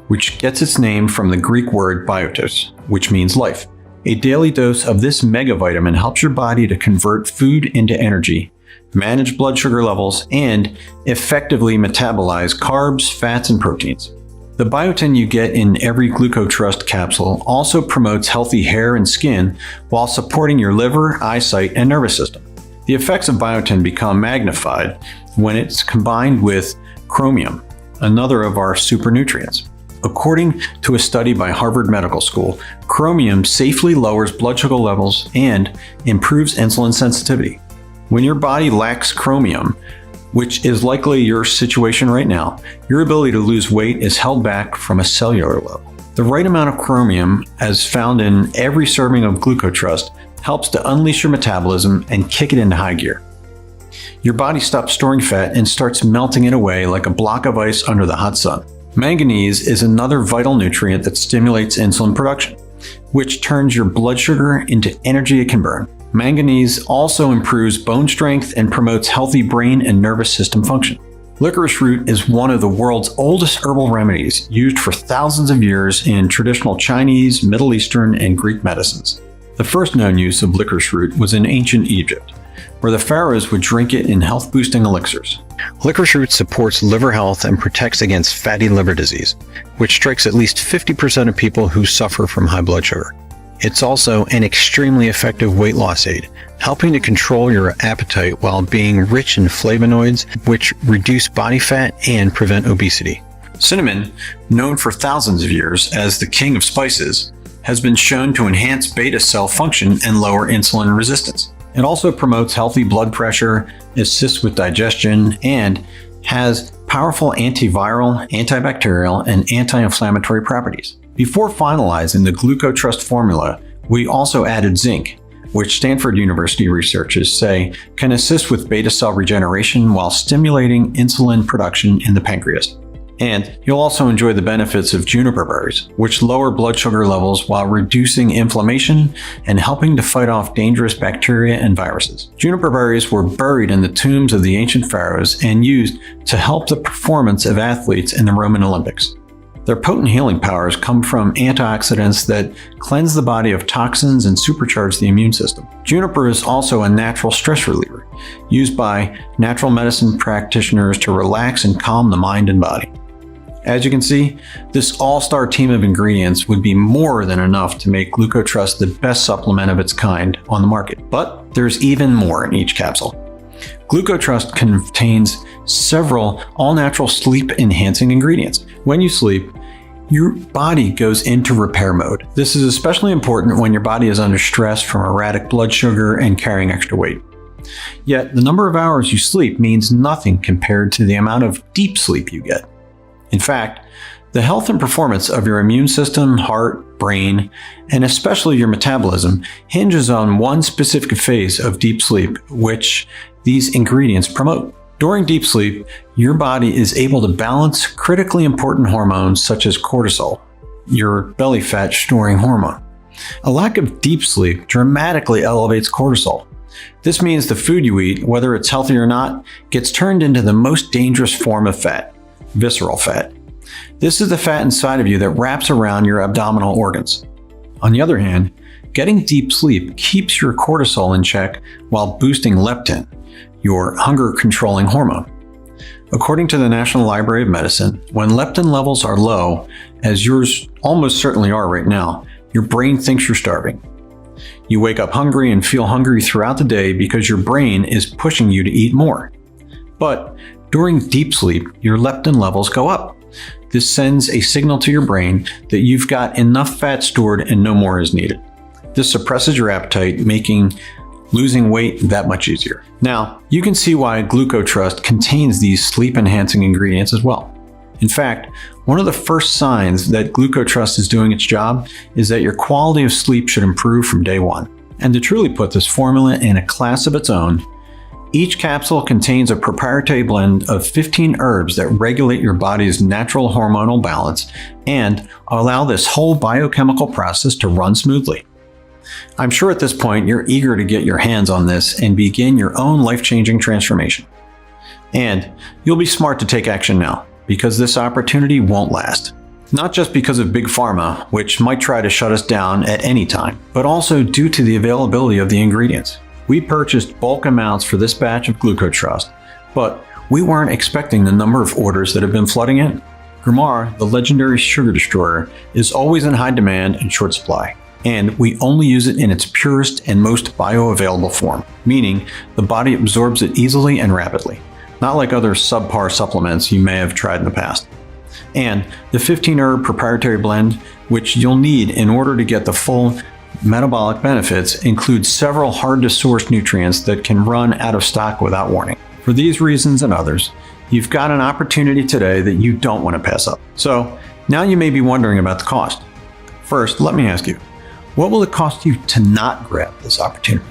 which gets its name from the Greek word biotos, which means life. A daily dose of this megavitamin helps your body to convert food into energy, manage blood sugar levels, and effectively metabolize carbs, fats, and proteins. The biotin you get in every Glucotrust capsule also promotes healthy hair and skin while supporting your liver, eyesight, and nervous system. The effects of biotin become magnified when it's combined with chromium, another of our super nutrients. According to a study by Harvard Medical School, chromium safely lowers blood sugar levels and improves insulin sensitivity. When your body lacks chromium, which is likely your situation right now, your ability to lose weight is held back from a cellular level. The right amount of chromium, as found in every serving of Glucotrust, helps to unleash your metabolism and kick it into high gear. Your body stops storing fat and starts melting it away like a block of ice under the hot sun. Manganese is another vital nutrient that stimulates insulin production, which turns your blood sugar into energy it can burn. Manganese also improves bone strength and promotes healthy brain and nervous system function. Licorice root is one of the world's oldest herbal remedies, used for thousands of years in traditional Chinese, Middle Eastern, and Greek medicines. The first known use of licorice root was in ancient Egypt, where the pharaohs would drink it in health-boosting elixirs. Licorice root supports liver health and protects against fatty liver disease, which strikes at least 50% of people who suffer from high blood sugar. It's also an extremely effective weight loss aid, helping to control your appetite while being rich in flavonoids, which reduce body fat and prevent obesity. Cinnamon, known for thousands of years as the king of spices, has been shown to enhance beta cell function and lower insulin resistance. It also promotes healthy blood pressure, assists with digestion, and has powerful antiviral, antibacterial, and anti-inflammatory properties. Before finalizing the Glucotrust formula, we also added zinc, which Stanford University researchers say can assist with beta cell regeneration while stimulating insulin production in the pancreas. And you'll also enjoy the benefits of juniper berries, which lower blood sugar levels while reducing inflammation and helping to fight off dangerous bacteria and viruses. Juniper berries were buried in the tombs of the ancient pharaohs and used to help the performance of athletes in the Roman Olympics. Their potent healing powers come from antioxidants that cleanse the body of toxins and supercharge the immune system. Juniper is also a natural stress reliever, used by natural medicine practitioners to relax and calm the mind and body. As you can see, this all-star team of ingredients would be more than enough to make Glucotrust the best supplement of its kind on the market. But there's even more in each capsule. Glucotrust contains several all-natural sleep-enhancing ingredients. When you sleep, your body goes into repair mode. This is especially important when your body is under stress from erratic blood sugar and carrying extra weight. Yet, the number of hours you sleep means nothing compared to the amount of deep sleep you get. In fact, the health and performance of your immune system, heart, brain, and especially your metabolism hinges on one specific phase of deep sleep, which these ingredients promote. During deep sleep, your body is able to balance critically important hormones such as cortisol, your belly fat storing hormone. A lack of deep sleep dramatically elevates cortisol. This means the food you eat, whether it's healthy or not, gets turned into the most dangerous form of fat, visceral fat. This is the fat inside of you that wraps around your abdominal organs. On the other hand, getting deep sleep keeps your cortisol in check while boosting leptin, your hunger-controlling hormone. According to the National Library of Medicine, when leptin levels are low, as yours almost certainly are right now, your brain thinks you're starving. You wake up hungry and feel hungry throughout the day because your brain is pushing you to eat more. But during deep sleep, your leptin levels go up. This sends a signal to your brain that you've got enough fat stored and no more is needed. This suppresses your appetite, making losing weight that much easier. Now, you can see why Glucotrust contains these sleep-enhancing ingredients as well. In fact, one of the first signs that Glucotrust is doing its job is that your quality of sleep should improve from day one. And to truly put this formula in a class of its own, each capsule contains a proprietary blend of 15 herbs that regulate your body's natural hormonal balance and allow this whole biochemical process to run smoothly. I'm sure at this point you're eager to get your hands on this and begin your own life-changing transformation. And you'll be smart to take action now, because this opportunity won't last. Not just because of Big Pharma, which might try to shut us down at any time, but also due to the availability of the ingredients. We purchased bulk amounts for this batch of Glucotrust, but we weren't expecting the number of orders that have been flooding in. Gromar, the legendary sugar destroyer, is always in high demand and short supply. And we only use it in its purest and most bioavailable form, meaning the body absorbs it easily and rapidly, not like other subpar supplements you may have tried in the past. And the 15 herb proprietary blend, which you'll need in order to get the full metabolic benefits, includes several hard to source nutrients that can run out of stock without warning. For these reasons and others, you've got an opportunity today that you don't want to pass up. So now you may be wondering about the cost. First, let me ask you, what will it cost you to not grab this opportunity?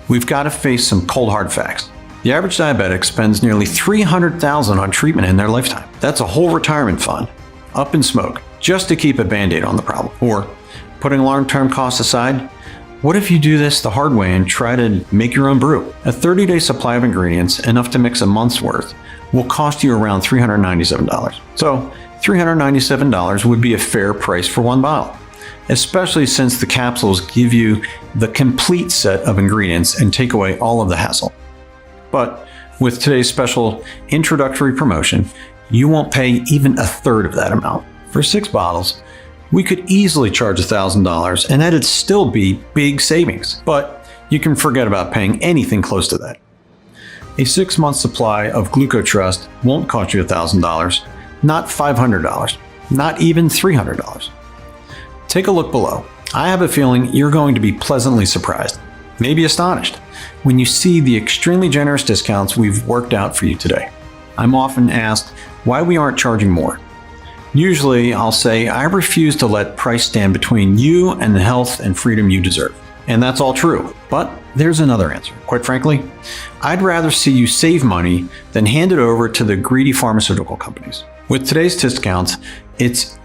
We've got to face some cold hard facts. The average diabetic spends nearly $300,000 on treatment in their lifetime. That's a whole retirement fund, up in smoke, just to keep a Band-Aid on the problem. Or, putting long-term costs aside, what if you do this the hard way and try to make your own brew? A 30-day supply of ingredients, enough to mix a month's worth, will cost you around $397. So, $397 would be a fair price for one bottle, especially since the capsules give you the complete set of ingredients and take away all of the hassle. But with today's special introductory promotion, you won't pay even a third of that amount. For 6 bottles, we could easily charge $1,000 and that'd still be big savings. But you can forget about paying anything close to that. A 6-month supply of Glucotrust won't cost you $1,000, not $500, not even $300. Take a look below. I have a feeling you're going to be pleasantly surprised, maybe astonished, when you see the extremely generous discounts we've worked out for you today. I'm often asked why we aren't charging more. Usually I'll say I refuse to let price stand between you and the health and freedom you deserve. And that's all true. But there's another answer. Quite frankly, I'd rather see you save money than hand it over to the greedy pharmaceutical companies. With today's discounts, it's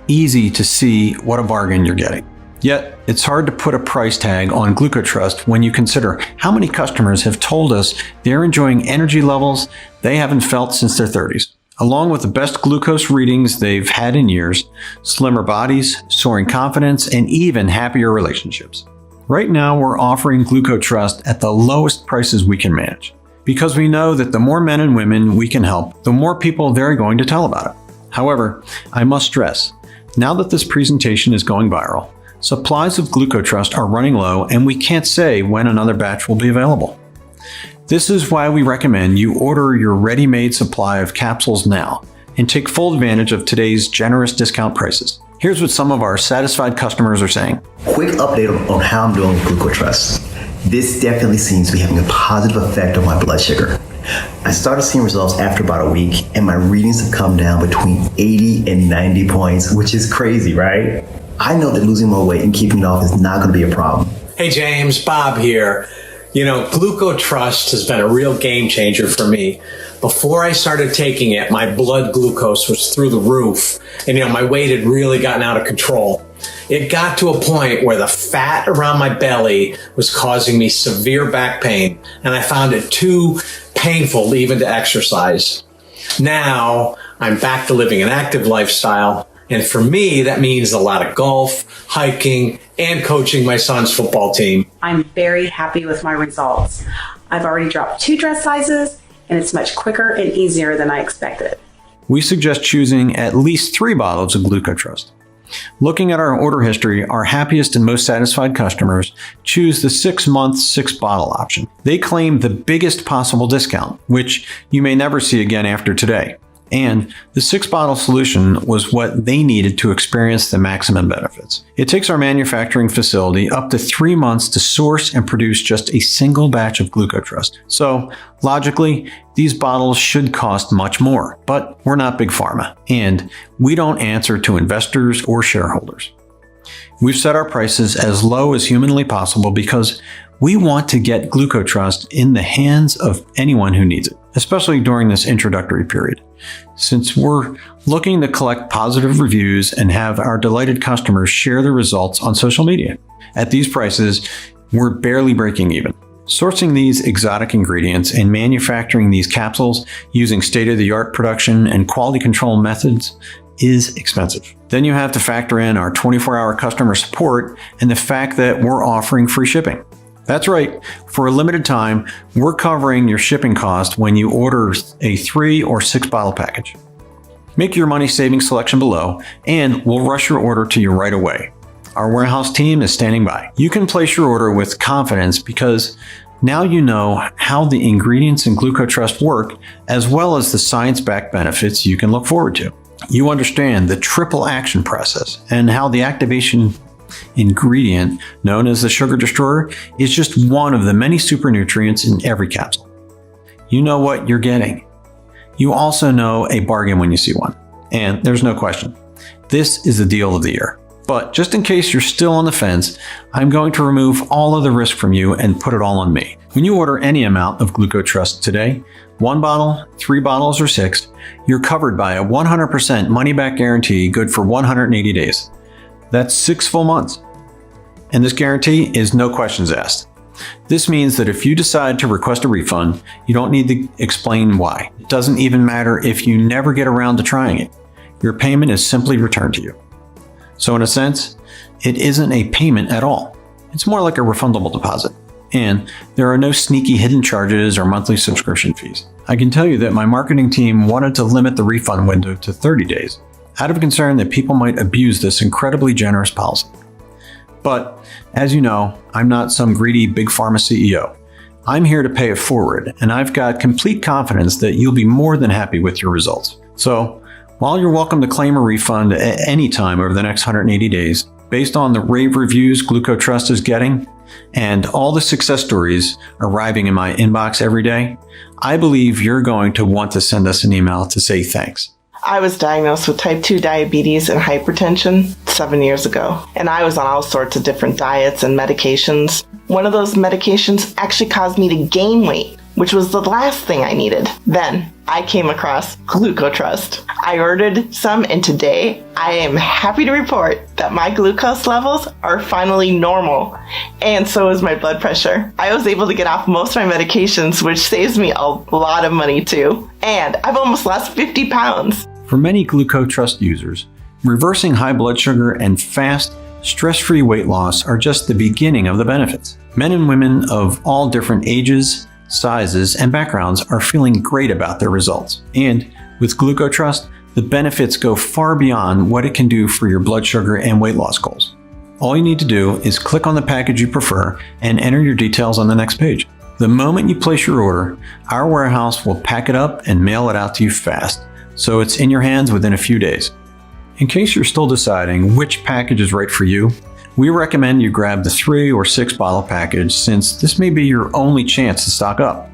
easy to see what a bargain you're getting. Yet, it's hard to put a price tag on Glucotrust when you consider how many customers have told us they're enjoying energy levels they haven't felt since their 30s, along with the best glucose readings they've had in years, slimmer bodies, soaring confidence, and even happier relationships. Right now, we're offering Glucotrust at the lowest prices we can manage, because we know that the more men and women we can help, the more people they're going to tell about it. However, I must stress, now that this presentation is going viral, supplies of Glucotrust are running low and we can't say when another batch will be available. This is why we recommend you order your ready-made supply of capsules now and take full advantage of today's generous discount prices. Here's what some of our satisfied customers are saying. Quick update on how I'm doing with Glucotrust. This definitely seems to be having a positive effect on my blood sugar. I started seeing results after about a week, and my readings have come down between 80 and 90 points, which is crazy, right? I know that losing more weight and keeping it off is not going to be a problem. Hey James, Bob here. You know, Glucotrust has been a real game changer for me. Before I started taking it, my blood glucose was through the roof, and my weight had really gotten out of control. It got to a point where the fat around my belly was causing me severe back pain, and I found it too painful even to exercise. Now I'm back to living an active lifestyle, and for me that means a lot of golf, hiking, and coaching my son's football team. I'm very happy with my results. I've already dropped 2 dress sizes, and it's much quicker and easier than I expected. We suggest choosing at least 3 bottles of Glucotrust. Looking at our order history, our happiest and most satisfied customers choose the 6-month 6-bottle option. They claim the biggest possible discount, which you may never see again after today. And the 6-bottle solution was what they needed to experience the maximum benefits. It takes our manufacturing facility up to 3 months to source and produce just a single batch of Glucotrust. So, logically, these bottles should cost much more. But we're not Big Pharma, and we don't answer to investors or shareholders. We've set our prices as low as humanly possible because we want to get Glucotrust in the hands of anyone who needs it, especially during this introductory period. Since we're looking to collect positive reviews and have our delighted customers share the results on social media. At these prices, we're barely breaking even. Sourcing these exotic ingredients and manufacturing these capsules using state-of-the-art production and quality control methods is expensive. Then you have to factor in our 24-hour customer support and the fact that we're offering free shipping. That's right, for a limited time, we're covering your shipping cost when you order a 3 or 6 bottle package. Make your money-saving selection below, and we'll rush your order to you right away. Our warehouse team is standing by. You can place your order with confidence because now you know how the ingredients in Glucotrust work, as well as the science-backed benefits you can look forward to. You understand the triple action process and how the activation ingredient, known as the sugar destroyer, is just one of the many super nutrients in every capsule. You know what you're getting. You also know a bargain when you see one. And there's no question, this is the deal of the year. But just in case you're still on the fence, I'm going to remove all of the risk from you and put it all on me. When you order any amount of Glucotrust today, 1 bottle, 3 bottles, or 6, you're covered by a 100% money-back guarantee good for 180 days. That's 6 full months. And this guarantee is no questions asked. This means that if you decide to request a refund, you don't need to explain why. It doesn't even matter if you never get around to trying it. Your payment is simply returned to you. So in a sense, it isn't a payment at all. It's more like a refundable deposit. And there are no sneaky hidden charges or monthly subscription fees. I can tell you that my marketing team wanted to limit the refund window to 30 days. Out of concern that people might abuse this incredibly generous policy. But, as you know, I'm not some greedy big pharma CEO. I'm here to pay it forward, and I've got complete confidence that you'll be more than happy with your results. So, while you're welcome to claim a refund at any time over the next 180 days, based on the rave reviews Glucotrust is getting, and all the success stories arriving in my inbox every day, I believe you're going to want to send us an email to say thanks. I was diagnosed with type 2 diabetes and hypertension 7 years ago, and I was on all sorts of different diets and medications. One of those medications actually caused me to gain weight, which was the last thing I needed. Then I came across Glucotrust. I ordered some, and today I am happy to report that my glucose levels are finally normal, and so is my blood pressure. I was able to get off most of my medications, which saves me a lot of money too, and I've almost lost 50 pounds. For many Glucotrust users, reversing high blood sugar and fast, stress-free weight loss are just the beginning of the benefits. Men and women of all different ages, sizes, and backgrounds are feeling great about their results. And with Glucotrust, the benefits go far beyond what it can do for your blood sugar and weight loss goals. All you need to do is click on the package you prefer and enter your details on the next page. The moment you place your order, our warehouse will pack it up and mail it out to you fast, so it's in your hands within a few days. In case you're still deciding which package is right for you, we recommend you grab the 3 or 6 bottle package since this may be your only chance to stock up.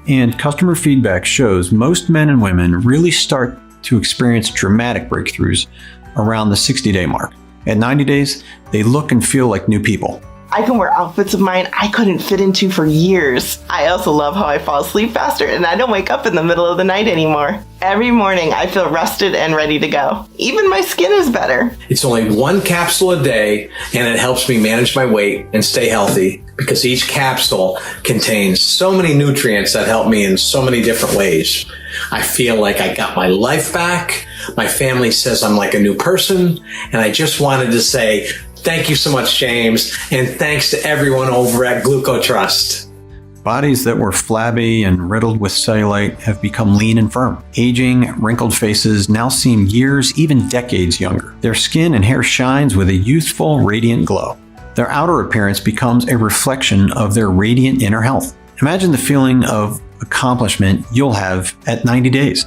And customer feedback shows most men and women really start to experience dramatic breakthroughs around the 60-day mark. At 90 days, they look and feel like new people. I can wear outfits of mine I couldn't fit into for years. I also love how I fall asleep faster and I don't wake up in the middle of the night anymore. Every morning I feel rested and ready to go. Even my skin is better. It's only one capsule a day, and it helps me manage my weight and stay healthy because each capsule contains so many nutrients that help me in so many different ways. I feel like I got my life back. My family says I'm like a new person, and I just wanted to say thank you so much, James, and thanks to everyone over at Glucotrust. Bodies that were flabby and riddled with cellulite have become lean and firm. Aging, wrinkled faces now seem years, even decades younger. Their skin and hair shines with a youthful, radiant glow. Their outer appearance becomes a reflection of their radiant inner health. Imagine the feeling of accomplishment you'll have at 90 days.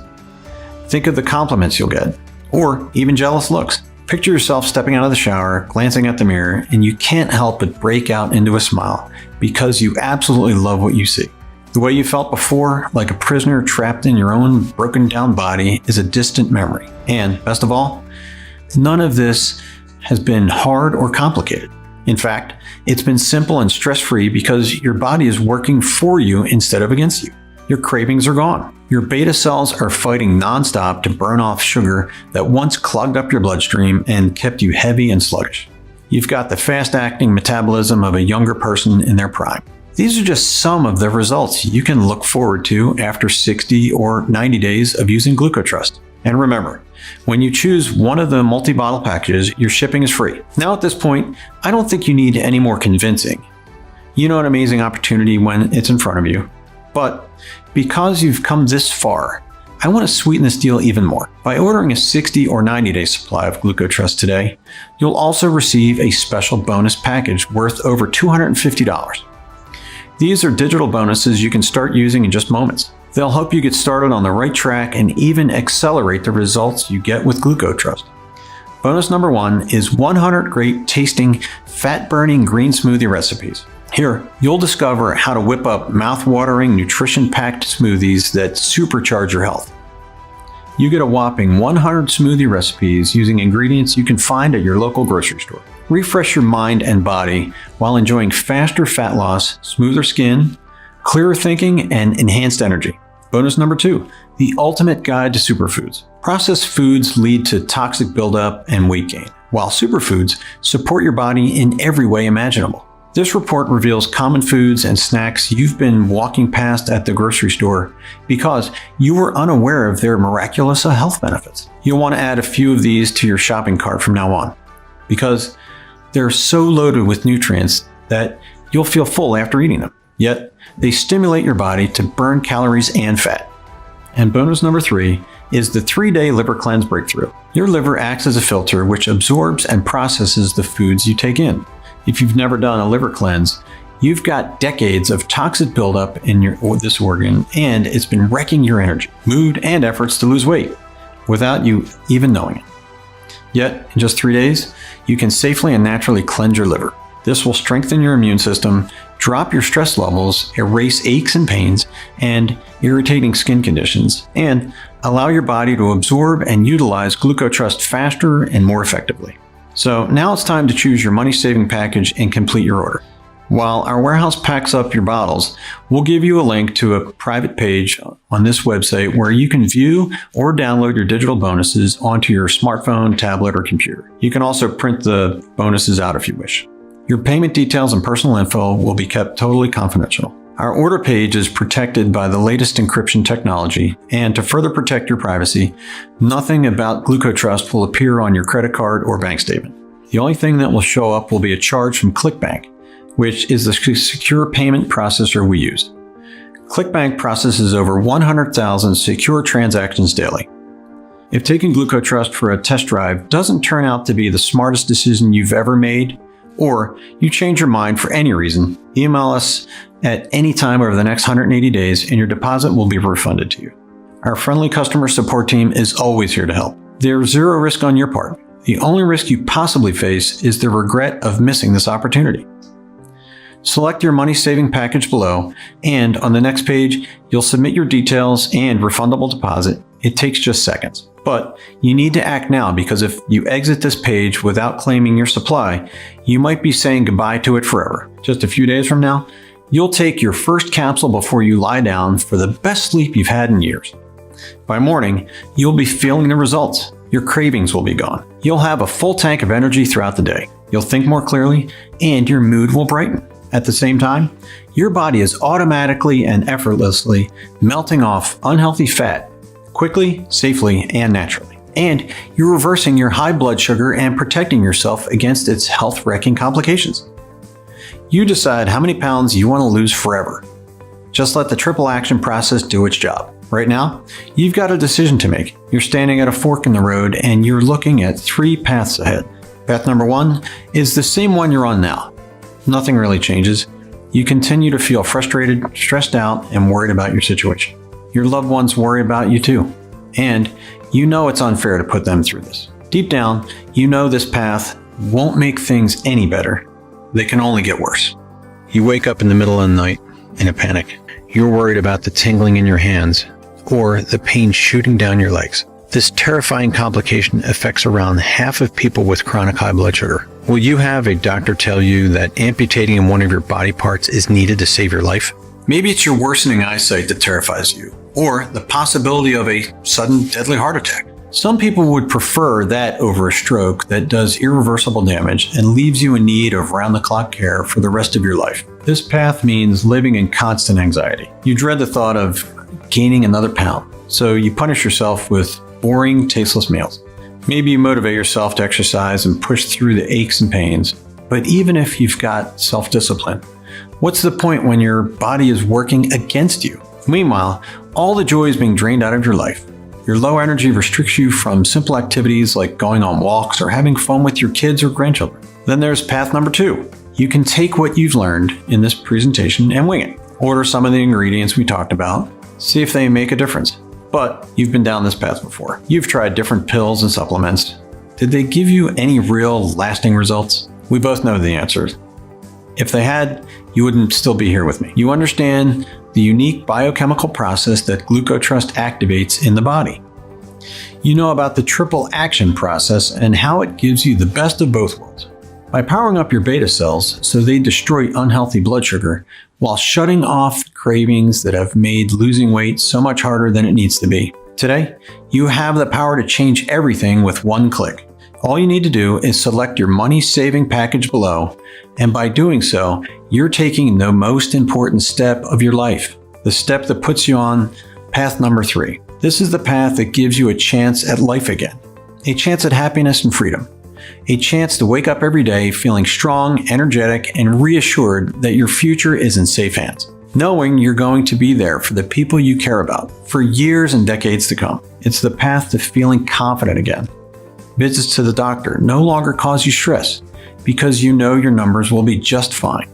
Think of the compliments you'll get, or even jealous looks. Picture yourself stepping out of the shower, glancing at the mirror, and you can't help but break out into a smile because you absolutely love what you see. The way you felt before, like a prisoner trapped in your own broken down body, is a distant memory. And best of all, none of this has been hard or complicated. In fact, it's been simple and stress-free because your body is working for you instead of against you. Your cravings are gone. Your beta cells are fighting nonstop to burn off sugar that once clogged up your bloodstream and kept you heavy and sluggish. You've got the fast-acting metabolism of a younger person in their prime. These are just some of the results you can look forward to after 60 or 90 days of using Glucotrust. And remember, when you choose one of the multi-bottle packages, your shipping is free. Now at this point, I don't think you need any more convincing. You know an amazing opportunity when it's in front of you. But because you've come this far, I want to sweeten this deal even more. By ordering a 60 or 90-day supply of Glucotrust today, you'll also receive a special bonus package worth over $250. These are digital bonuses you can start using in just moments. They'll help you get started on the right track and even accelerate the results you get with Glucotrust. Bonus number 1 is 100 great tasting, fat-burning green smoothie recipes. Here, you'll discover how to whip up mouth-watering, nutrition-packed smoothies that supercharge your health. You get a whopping 100 smoothie recipes using ingredients you can find at your local grocery store. Refresh your mind and body while enjoying faster fat loss, smoother skin, clearer thinking, and enhanced energy. Bonus number 2, the ultimate guide to superfoods. Processed foods lead to toxic buildup and weight gain, while superfoods support your body in every way imaginable. This report reveals common foods and snacks you've been walking past at the grocery store because you were unaware of their miraculous health benefits. You'll want to add a few of these to your shopping cart from now on because they're so loaded with nutrients that you'll feel full after eating them. Yet, they stimulate your body to burn calories and fat. And bonus number 3 is the 3-day liver cleanse breakthrough. Your liver acts as a filter which absorbs and processes the foods you take in. If you've never done a liver cleanse, you've got decades of toxic buildup in this organ, and it's been wrecking your energy, mood, and efforts to lose weight without you even knowing it. Yet, in just 3 days, you can safely and naturally cleanse your liver. This will strengthen your immune system, drop your stress levels, erase aches and pains, and irritating skin conditions, and allow your body to absorb and utilize Glucotrust faster and more effectively. So now it's time to choose your money-saving package and complete your order. While our warehouse packs up your bottles, we'll give you a link to a private page on this website where you can view or download your digital bonuses onto your smartphone, tablet, or computer. You can also print the bonuses out if you wish. Your payment details and personal info will be kept totally confidential. Our order page is protected by the latest encryption technology, and to further protect your privacy, nothing about Glucotrust will appear on your credit card or bank statement. The only thing that will show up will be a charge from ClickBank, which is the secure payment processor we use. ClickBank processes over 100,000 secure transactions daily. If taking Glucotrust for a test drive doesn't turn out to be the smartest decision you've ever made, or you change your mind for any reason, email us at any time over the next 180 days and your deposit will be refunded to you. Our friendly customer support team is always here to help. There's zero risk on your part. The only risk you possibly face is the regret of missing this opportunity. Select your money-saving package below, and on the next page, you'll submit your details and refundable deposit, It takes just seconds. But you need to act now, because if you exit this page without claiming your supply, you might be saying goodbye to it forever. Just a few days from now, you'll take your first capsule before you lie down for the best sleep you've had in years. By morning, you'll be feeling the results. Your cravings will be gone. You'll have a full tank of energy throughout the day. You'll think more clearly, and your mood will brighten. At the same time, your body is automatically and effortlessly melting off unhealthy fat quickly, safely, and naturally. And you're reversing your high blood sugar and protecting yourself against its health-wrecking complications. You decide how many pounds you want to lose forever. Just let the triple action process do its job. Right now, you've got a decision to make. You're standing at a fork in the road and you're looking at 3 paths ahead. Path number 1 is the same one you're on now. Nothing really changes. You continue to feel frustrated, stressed out, and worried about your situation. Your loved ones worry about you too. And you know it's unfair to put them through this. Deep down, you know this path won't make things any better. They can only get worse. You wake up in the middle of the night in a panic. You're worried about the tingling in your hands or the pain shooting down your legs. This terrifying complication affects around half of people with chronic high blood sugar. Will you have a doctor tell you that amputating one of your body parts is needed to save your life? Maybe it's your worsening eyesight that terrifies you, or the possibility of a sudden deadly heart attack. Some people would prefer that over a stroke that does irreversible damage and leaves you in need of round-the-clock care for the rest of your life. This path means living in constant anxiety. You dread the thought of gaining another pound, so you punish yourself with boring, tasteless meals. Maybe you motivate yourself to exercise and push through the aches and pains. But even if you've got self-discipline, what's the point when your body is working against you? Meanwhile, all the joy is being drained out of your life. Your low energy restricts you from simple activities like going on walks or having fun with your kids or grandchildren. Then there's path number 2. You can take what you've learned in this presentation and wing it. Order some of the ingredients we talked about, see if they make a difference. But you've been down this path before. You've tried different pills and supplements. Did they give you any real lasting results? We both know the answers. If they had, you wouldn't still be here with me. You understand the unique biochemical process that Glucotrust activates in the body. You know about the triple action process and how it gives you the best of both worlds. By powering up your beta cells so they destroy unhealthy blood sugar while shutting off cravings that have made losing weight so much harder than it needs to be. Today, you have the power to change everything with one click. All you need to do is select your money-saving package below, and by doing so, you're taking the most important step of your life, the step that puts you on path number 3. This is the path that gives you a chance at life again, a chance at happiness and freedom, a chance to wake up every day feeling strong, energetic, and reassured that your future is in safe hands, knowing you're going to be there for the people you care about for years and decades to come. It's the path to feeling confident again. Visits to the doctor no longer cause you stress because you know your numbers will be just fine.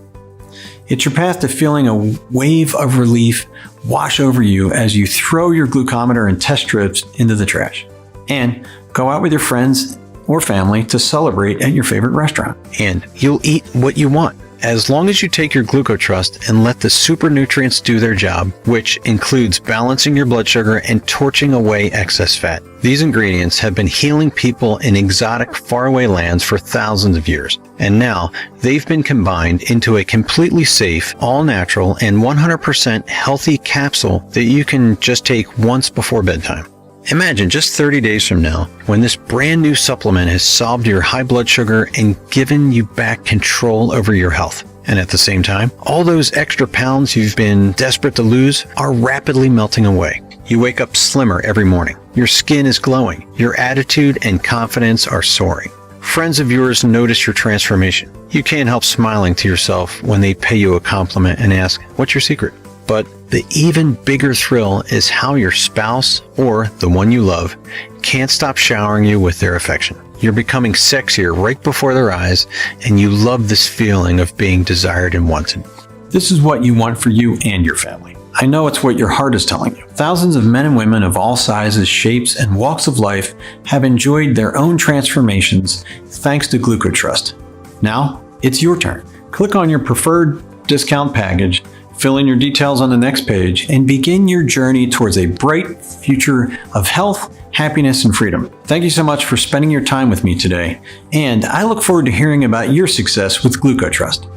It's your path to feeling a wave of relief wash over you as you throw your glucometer and test strips into the trash and go out with your friends or family to celebrate at your favorite restaurant. And you'll eat what you want, as long as you take your Glucotrust and let the super nutrients do their job, which includes balancing your blood sugar and torching away excess fat. These ingredients have been healing people in exotic, faraway lands for thousands of years, and now they've been combined into a completely safe, all-natural, and 100% healthy capsule that you can just take once before bedtime. Imagine just 30 days from now when this brand new supplement has solved your high blood sugar and given you back control over your health. And at the same time, all those extra pounds you've been desperate to lose are rapidly melting away. You wake up slimmer every morning. Your skin is glowing. Your attitude and confidence are soaring. Friends of yours notice your transformation. You can't help smiling to yourself when they pay you a compliment and ask, "What's your secret?" But the even bigger thrill is how your spouse, or the one you love, can't stop showering you with their affection. You're becoming sexier right before their eyes, and you love this feeling of being desired and wanted. This is what you want for you and your family. I know it's what your heart is telling you. Thousands of men and women of all sizes, shapes, and walks of life have enjoyed their own transformations thanks to Glucotrust. Now, it's your turn. Click on your preferred discount package, fill in your details on the next page and begin your journey towards a bright future of health, happiness, and freedom. Thank you so much for spending your time with me today, and I look forward to hearing about your success with Glucotrust.